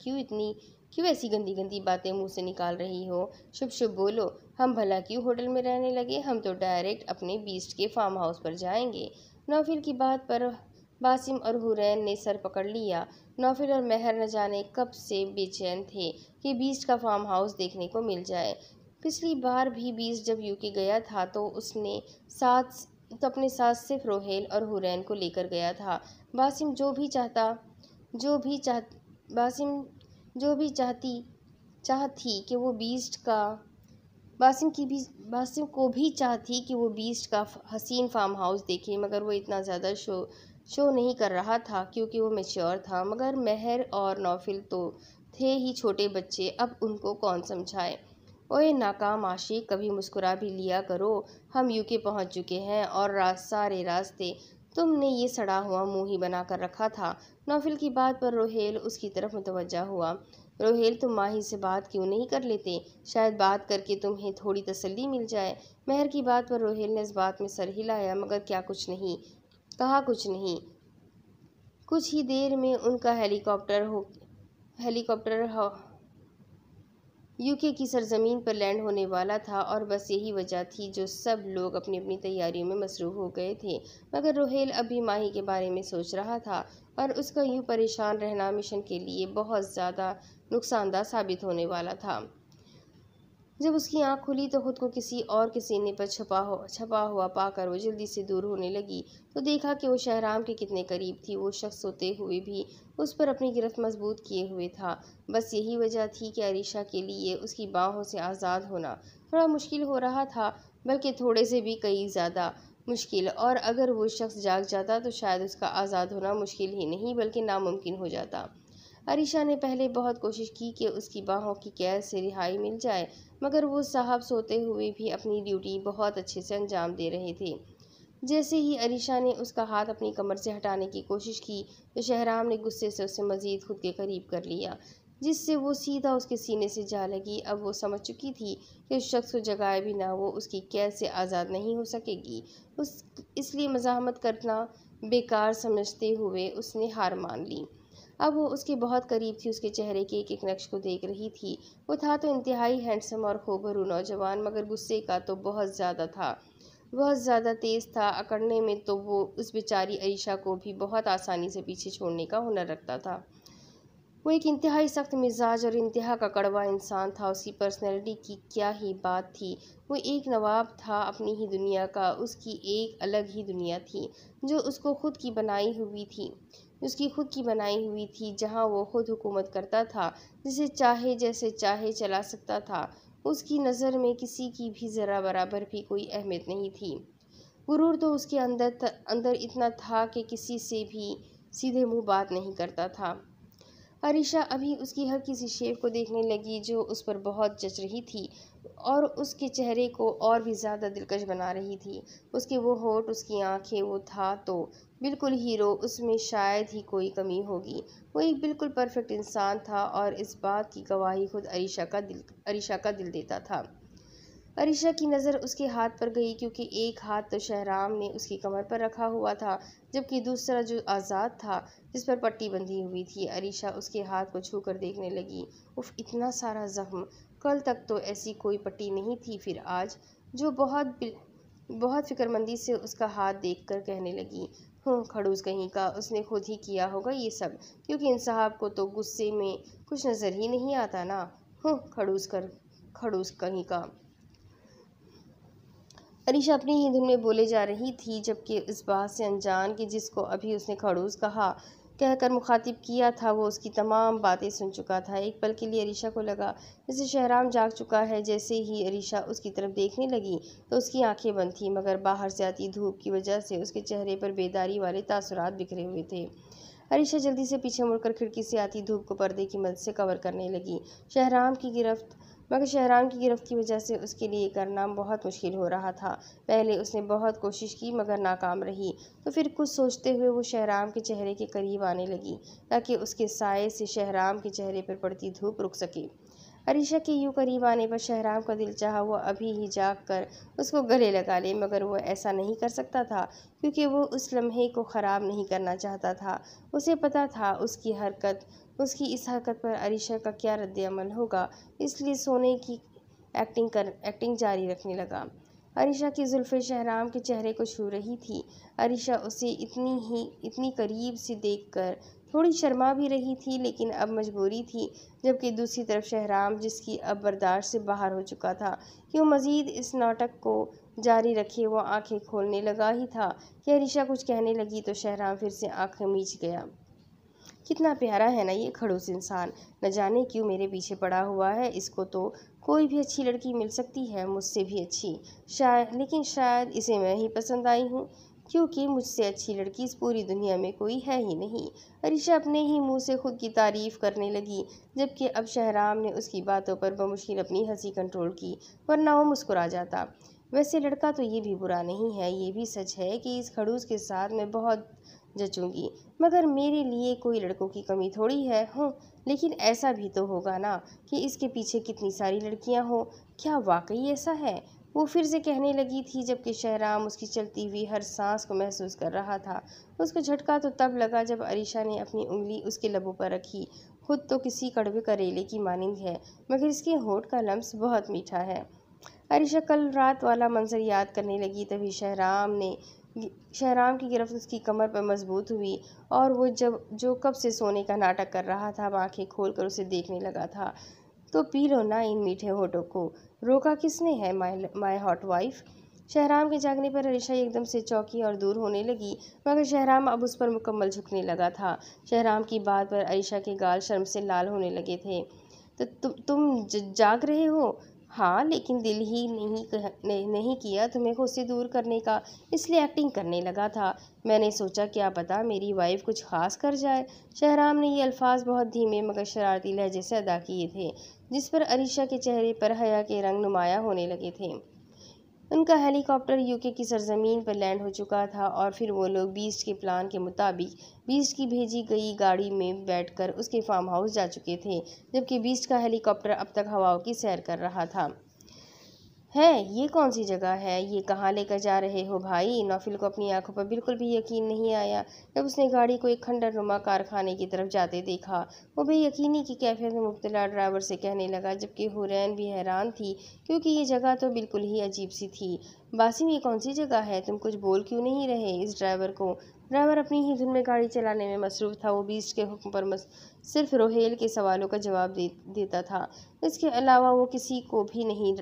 क्यों ऐसी गंदी गंदी बातें मुंह से निकाल रही हो? शुभ शुभ बोलो। हम भला क्यों होटल में रहने लगे? हम तो डायरेक्ट अपने बीस्ट के फार्म हाउस पर जाएंगे। नौफिल की बात पर बासिम और हुरैन ने सर पकड़ लिया। नौफिल और महर न जाने कब से बेचैन थे कि बीस्ट का फार्म हाउस देखने को मिल जाए। पिछली बार भी बीस जब यूके गया था तो अपने साथ सिर्फ रोहेल और हुरैन को लेकर गया था। बासिम जो भी चाहता जो भी चाह बासिम जो भी चाहती कि वो बीस्ट का बासिम को भी चाहती कि वो बीस्ट का हसीन फार्म हाउस देखे, मगर वो इतना ज़्यादा शो नहीं कर रहा था क्योंकि वो मैच्योर था। मगर महर और नौफिल तो थे ही छोटे बच्चे, अब उनको कौन समझाए। ओए नाकाम आशिक, कभी मुस्कुरा भी लिया करो। हम यूके पहुंच चुके हैं और सारे रास्ते तुमने ये सड़ा हुआ मुंह ही बना कर रखा था। नौफिल की बात पर रोहेल उसकी तरफ मुतवज्जा हुआ। रोहेल, तुम माही से बात क्यों नहीं कर लेते? शायद बात करके तुम्हें थोड़ी तसल्ली मिल जाए। महर की बात पर रोहेल ने इस बात में सर हिलाया, मगर क्या कुछ नहीं कहा। कुछ नहीं। कुछ ही देर में उनका हेलीकॉप्टर यूके की सरजमीन पर लैंड होने वाला था, और बस यही वजह थी जो सब लोग अपनी अपनी तैयारियों में मसरूफ हो गए थे। मगर रोहेल अभी माही के बारे में सोच रहा था, और उसका यूं परेशान रहना मिशन के लिए बहुत ज़्यादा नुकसानदायक साबित होने वाला था। जब उसकी आंख खुली तो खुद को किसी और के सीने पर छपा हुआ पाकर वो जल्दी से दूर होने लगी, तो देखा कि वो शहराम के कितने करीब थी। वो शख्स सोते हुए भी उस पर अपनी गिरफ्त मजबूत किए हुए था। बस यही वजह थी कि अरीशा के लिए उसकी बाहों से आज़ाद होना थोड़ा मुश्किल हो रहा था, बल्कि थोड़े से भी कई ज़्यादा मुश्किल। और अगर वो शख्स जाग जाता तो शायद उसका आज़ाद होना मुश्किल ही नहीं बल्कि नामुमकिन हो जाता। अरीशा ने पहले बहुत कोशिश की कि उसकी बाहों की कैद से रिहाई मिल जाए, मगर वो साहब सोते हुए भी अपनी ड्यूटी बहुत अच्छे से अंजाम दे रहे थे। जैसे ही अरीशा ने उसका हाथ अपनी कमर से हटाने की कोशिश की, तो शहराम ने गुस्से से उसे मजीद खुद के करीब कर लिया, जिससे वो सीधा उसके सीने से जा लगी। अब वो समझ चुकी थी कि उस शख्स को जगाए बिना वो उसकी कैद से आज़ाद नहीं हो सकेगी। इसलिए मज़ाहमत करना बेकार समझते हुए उसने हार मान ली। अब वो उसके बहुत करीब थी, उसके चेहरे के एक एक नक्श को देख रही थी। वो था तो इंतहाई हैंडसम और खूबरू नौजवान, मगर गुस्से का तो बहुत ज़्यादा तेज़ था। अकड़ने में तो वो उस बेचारी अरीशा को भी बहुत आसानी से पीछे छोड़ने का हुनर रखता था। वो एक इंतहाई सख्त मिजाज और इंतहा का कड़वा इंसान था। उसकी पर्सनैलिटी की क्या ही बात थी। वो एक नवाब था अपनी ही दुनिया का। उसकी एक अलग ही दुनिया थी जो उसकी खुद की बनाई हुई थी, जहाँ वो खुद हुकूमत करता था, जिसे चाहे जैसे चाहे चला सकता था। उसकी नज़र में किसी की भी ज़रा बराबर भी कोई अहमियत नहीं थी। गुरूर तो उसके अंदर इतना था कि किसी से भी सीधे मुंह बात नहीं करता था। अरीशा अभी उसकी हर किसी शेव को देखने लगी जो उस पर बहुत जच रही थी और उसके चेहरे को और भी ज़्यादा दिलकश बना रही थी। उसके वो होठ, उसकी आंखें, वो था तो बिल्कुल हीरो, उसमें शायद ही कोई कमी होगी। वो एक बिल्कुल परफेक्ट इंसान था और इस बात की गवाही खुद अरीशा का दिल देता था। अरीशा की नज़र उसके हाथ पर गई, क्योंकि एक हाथ तो शहराम ने उसकी कमर पर रखा हुआ था, जबकि दूसरा जो आज़ाद था, जिस पर पट्टी बंधी हुई थी। अरीशा उसके हाथ को छूकर देखने लगी। उफ, इतना सारा जख्म! कल तक तो ऐसी कोई पट्टी नहीं थी, फिर आज? जो बहुत फिक्रमंदी से उसका हाथ देखकर कहने लगी, खड़ूस कहीं का, उसने खुद ही किया होगा ये सब, क्योंकि इन साहब को तो गुस्से में कुछ नज़र ही नहीं आता ना। खड़ूस कहीं का। अरीशा अपनी ही धुन में बोले जा रही थी, जबकि इस बात से अनजान कि जिसको अभी उसने खड़ूस कहकर मुखातिब किया था, वो उसकी तमाम बातें सुन चुका था। एक पल के लिए अरीशा को लगा जैसे शहराम जाग चुका है। जैसे ही अरीशा उसकी तरफ देखने लगी तो उसकी आंखें बंद थीं, मगर बाहर से आती धूप की वजह से उसके चेहरे पर बेदारी वाले तासुरात बिखरे हुए थे। अरीशा जल्दी से पीछे मुड़कर खिड़की से आती धूप को पर्दे की मदद से कवर करने लगी। शहराम की गिरफ्त मगर शहराम की गिरफ्त की वजह से उसके लिए करना बहुत मुश्किल हो रहा था। पहले उसने बहुत कोशिश की, मगर नाकाम रही। तो फिर कुछ सोचते हुए वो शहराम के चेहरे के करीब आने लगी, ताकि उसके साये से शहराम के चेहरे पर पड़ती धूप रुक सके। अरीशा के यूं करीब आने पर शहराम का दिल चाहा वो अभी ही जाग कर उसको गले लगा ले, मगर वो ऐसा नहीं कर सकता था, क्योंकि वो उस लम्हे को ख़राब नहीं करना चाहता था। उसे पता था उसकी इस हरकत पर अरीशा का क्या रद्द-ए-अमल होगा, इसलिए सोने की एक्टिंग जारी रखने लगा। अरीशा की जुल्फ़ें शहराम के चेहरे को छू रही थी। अरीशा उसे इतनी करीब से देखकर थोड़ी शर्मा भी रही थी, लेकिन अब मजबूरी थी। जबकि दूसरी तरफ शहराम, जिसकी अब बर्दाश्त से बाहर हो चुका था कि वो मज़ीद इस नाटक को जारी रखे, वो आंखें खोलने लगा ही था कि अरीशा कुछ कहने लगी तो शहराम फिर से आंखें मीच गया। कितना प्यारा है ना ये खड़ूस इंसान, न जाने क्यों मेरे पीछे पड़ा हुआ है। इसको तो कोई भी अच्छी लड़की मिल सकती है, मुझसे भी अच्छी, लेकिन शायद इसे मैं ही पसंद आई हूँ, क्योंकि मुझसे अच्छी लड़की इस पूरी दुनिया में कोई है ही नहीं। अरीशा अपने ही मुंह से खुद की तारीफ करने लगी, जबकि अब शहराम ने उसकी बातों पर बमुश्किल अपनी हंसी कंट्रोल की, वरना वो मुस्कुरा जाता। वैसे लड़का तो ये भी बुरा नहीं है, ये भी सच है कि इस खड़ूस के साथ मैं बहुत जचूंगी, मगर मेरे लिए कोई लड़कों की कमी थोड़ी है। लेकिन ऐसा भी तो होगा ना कि इसके पीछे कितनी सारी लड़कियां हो। क्या वाकई ऐसा है? वो फिर से कहने लगी थी, जबकि शहराम उसकी चलती हुई हर सांस को महसूस कर रहा था। उसको झटका तो तब लगा जब अरीशा ने अपनी उंगली उसके लबों पर रखी। खुद तो किसी कड़वे करेले की मानिंद है, मगर इसके होठ का लम्स बहुत मीठा है। अरीशा कल रात वाला मंजर याद करने लगी, तभी शहराम की गिरफ्त उसकी कमर पर मजबूत हुई, और वो जो कब से सोने का नाटक कर रहा था, आंखें खोलकर उसे देखने लगा था। तो पी लो ना इन मीठे होठों को, रोका किसने है माय हॉट वाइफ। शहराम के जागने पर अरीशा एकदम से चौंकी और दूर होने लगी, मगर शहराम अब उस पर मुकम्मल झुकने लगा था। शहराम की बात पर अरीशा के गाल शर्म से लाल होने लगे थे। तो तुम जाग रहे हो? हाँ, लेकिन दिल ही नहीं किया तुम्हें खुद से दूर करने का, इसलिए एक्टिंग करने लगा था। मैंने सोचा क्या पता मेरी वाइफ कुछ खास कर जाए। शहराम ने ये अल्फाज बहुत धीमे मगर शरारती लहजे से अदा किए थे, जिस पर अरीशा के चेहरे पर हया के रंग नुमाया होने लगे थे। उनका हेलीकॉप्टर यूके की सरजमीन पर लैंड हो चुका था, और फिर वो लोग बीस्ट के प्लान के मुताबिक बीस्ट की भेजी गई गाड़ी में बैठकर उसके फार्म हाउस जा चुके थे, जबकि बीस्ट का हेलीकॉप्टर अब तक हवाओं की सैर कर रहा था। ये कौन सी जगह है? ये कहाँ लेकर जा रहे हो भाई? नौफिल को अपनी आंखों पर बिल्कुल भी यकीन नहीं आया जब उसने गाड़ी को एक खंडरनुमा कारखाने की तरफ जाते देखा। वो बेयकीनी की कैफियत में मुब्तला ड्राइवर से कहने लगा, जबकि हुरैन भी हैरान थी, क्योंकि ये जगह तो बिल्कुल ही अजीब सी थी। बासिम, ये कौन सी जगह है? तुम कुछ बोल क्यों नहीं रहे इस ड्राइवर को? ड्राइवर अपनी ही धुन में गाड़ी चलाने में मसरूफ़ था। वो बीस्ट के हुक्म पर सिर्फ रोहेल के सवालों का जवाब देता था। इसके अलावा वो किसी को भी नहीं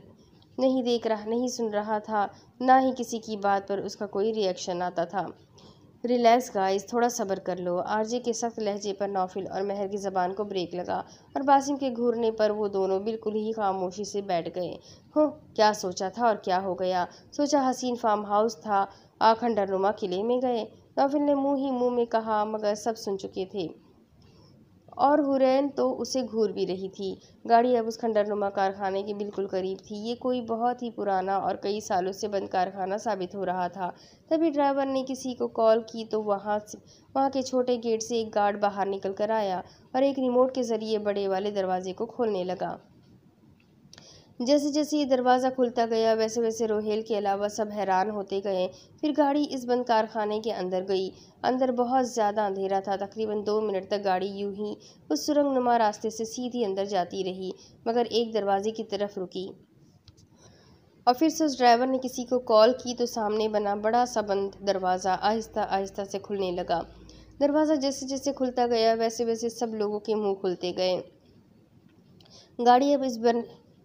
सुन रहा था, ना ही किसी की बात पर उसका कोई रिएक्शन आता था। रिलैक्स गाइस, थोड़ा सब्र कर लो। आरजे के सख्त लहजे पर नौफिल और महर की ज़बान को ब्रेक लगा, और बासिम के घूरने पर वो दोनों बिल्कुल ही खामोशी से बैठ गए। क्या सोचा था और क्या हो गया? सोचा हसीन फार्म हाउस था, खंडरनुमा किले में गए। नौफिल ने मुंह ही मुंह में कहा, मगर सब सुन चुके थे, और हुरैन तो उसे घूर भी रही थी। गाड़ी अब उस खंडरनुमा कारखाने के बिल्कुल करीब थी। ये कोई बहुत ही पुराना और कई सालों से बंद कारखाना साबित हो रहा था। तभी ड्राइवर ने किसी को कॉल की तो वहाँ के छोटे गेट से एक गार्ड बाहर निकल कर आया और एक रिमोट के ज़रिए बड़े वाले दरवाजे को खोलने लगा। जैसे जैसे ये दरवाज़ा खुलता गया वैसे वैसे रोहेल के अलावा सब हैरान होते गए। फिर गाड़ी इस बंद कारखाने के अंदर गई। अंदर बहुत ज़्यादा अंधेरा था। तकरीबन 2 मिनट तक गाड़ी यूं ही उस सुरंगनुमा रास्ते से सीधी अंदर जाती रही, मगर एक दरवाजे की तरफ रुकी और फिर से उस ड्राइवर ने किसी को कॉल की तो सामने बना बड़ा सा बंद दरवाज़ा आहिस्ता आहिस्ता से खुलने लगा। दरवाज़ा जैसे जैसे खुलता गया वैसे वैसे सब लोगों के मुंह खुलते गए। गाड़ी अब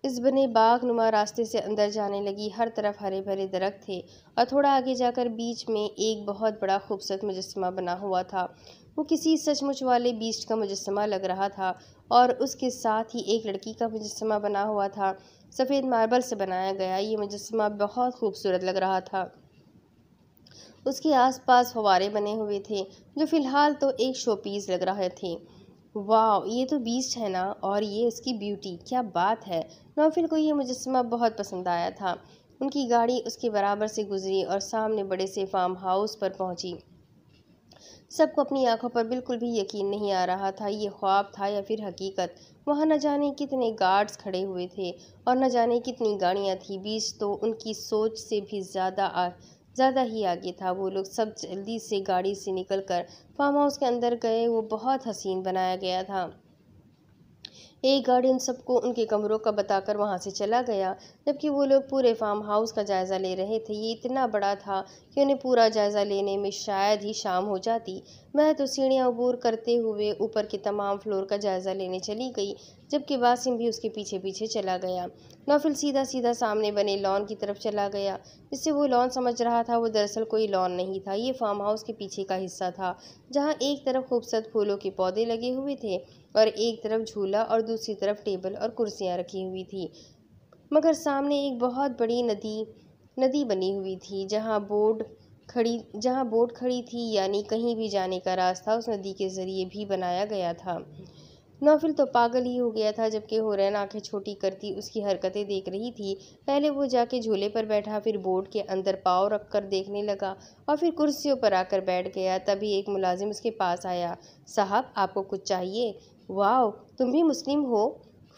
इस बने बाग नुमा रास्ते से अंदर जाने लगी। हर तरफ हरे भरे दरख्त थे और थोड़ा आगे जाकर बीच में एक बहुत बड़ा खूबसूरत मुजस्समा बना हुआ था। वो किसी सचमुच वाले बीस्ट का मुजस्समा लग रहा था और उसके साथ ही एक लड़की का मुजस्समा बना हुआ था। सफ़ेद मार्बल से बनाया गया ये मुजस्समा बहुत खूबसूरत लग रहा था। उसके आसपास फव्वारे बने हुए थे जो फ़िलहाल तो एक शो पीस लग रहे थे। वाह, ये तो बीस्ट है ना, और ये इसकी ब्यूटी, क्या बात है। नौफिल को ये मुजस्समा बहुत पसंद आया था। उनकी गाड़ी उसके बराबर से गुजरी और सामने बड़े से फार्म हाउस पर पहुंची। सबको अपनी आंखों पर बिल्कुल भी यकीन नहीं आ रहा था ये ख्वाब था या फिर हकीकत। वहाँ न जाने कितने गार्ड्स खड़े हुए थे और न जाने कितनी गाड़ियाँ थी। बीच तो उनकी सोच से भी ज़्यादा ही आगे था। वो लोग सब जल्दी से गाड़ी से निकलकर फार्म हाउस के अंदर गए। वो बहुत हसीन बनाया गया था। एक गार्ड उन सबको उनके कमरों का बताकर वहां से चला गया, जबकि वो लोग पूरे फार्म हाउस का जायज़ा ले रहे थे। ये इतना बड़ा था कि उन्हें पूरा जायज़ा लेने में शायद ही शाम हो जाती। मैं तो सीढ़ियाँ अबूर करते हुए ऊपर के तमाम फ्लोर का जायज़ा लेने चली गई, जबकि वासिम भी उसके पीछे पीछे चला गया। नौफिल सीधा सीधा सामने बने लॉन की तरफ चला गया। जिससे वो लॉन समझ रहा था वो दरअसल कोई लॉन नहीं था, ये फार्म हाउस के पीछे का हिस्सा था, जहाँ एक तरफ खूबसूरत फूलों के पौधे लगे हुए थे और एक तरफ झूला और दूसरी तरफ टेबल और कुर्सियाँ रखी हुई थी। मगर सामने एक बहुत बड़ी नदी बनी हुई थी जहाँ बोट खड़ी थी, यानी कहीं भी जाने का रास्ता उस नदी के जरिए भी बनाया गया था। नौफिल तो पागल ही हो गया था, जबकि हुरैन आंखें छोटी करती उसकी हरकतें देख रही थी। पहले वो जाके झूले पर बैठा, फिर बोट के अंदर पाँव रखकर देखने लगा और फिर कुर्सियों पर आकर बैठ गया। तभी एक मुलाजिम उसके पास आया। साहब, आपको कुछ चाहिए? वाह, तुम भी मुस्लिम हो?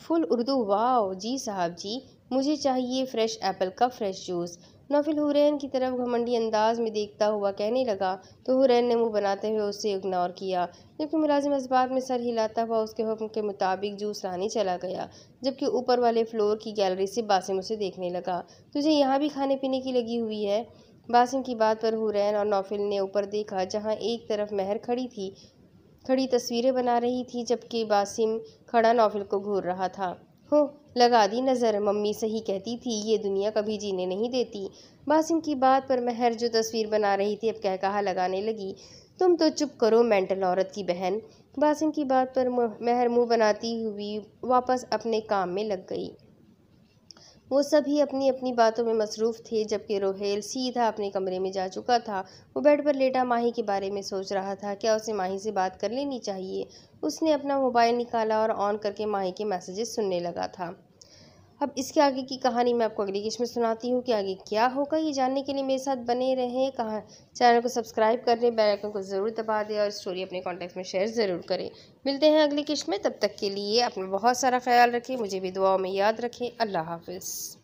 फुल उर्दू। वाह जी साहब जी, मुझे चाहिए फ्रेश एप्पल का फ्रेश जूस। नौफिल हुरैन की तरफ घमंडी अंदाज में देखता हुआ कहने लगा तो हुरैन ने मुंह बनाते हुए उसे इग्नोर किया, जबकि मुलाजिम इस बात में सर हिलाता हुआ उसके हुक्म के मुताबिक जूस लाने चला गया। जबकि ऊपर वाले फ्लोर की गैलरी से बासिम उसे देखने लगा। तुझे यहाँ भी खाने पीने की लगी हुई है? बासिम की बात पर हुरैन और नौफिल ने ऊपर देखा, जहाँ एक तरफ महर खड़ी तस्वीरें बना रही थी, जबकि बासिम खड़ा नौफिल को घूर रहा था। हो, लगा दी नज़र, मम्मी सही कहती थी, ये दुनिया कभी जीने नहीं देती। बासिम की बात पर महर जो तस्वीर बना रही थी अब कह कहा लगाने लगी। तुम तो चुप करो मेंटल औरत की बहन। बासिम की बात पर महर मुंह बनाती हुई वापस अपने काम में लग गई। वो सभी अपनी अपनी बातों में मसरूफ़ थे, जबकि रोहेल सीधा अपने कमरे में जा चुका था। वो बेड पर लेटा माही के बारे में सोच रहा था। क्या उसे माही से बात कर लेनी चाहिए? उसने अपना मोबाइल निकाला और ऑन करके माही के मैसेजेस सुनने लगा था। अब इसके आगे की कहानी मैं आपको अगली किस्त में सुनाती हूँ कि आगे क्या होगा। ये जानने के लिए मेरे साथ बने रहें। चैनल को सब्सक्राइब कर लें, बेल आइकन को ज़रूर दबा दें और स्टोरी अपने कॉन्टैक्ट में शेयर ज़रूर करें। मिलते हैं अगली किस्त में, तब तक के लिए अपना बहुत सारा ख्याल रखें, मुझे भी दुआओं में याद रखें। अल्लाह हाफिज़।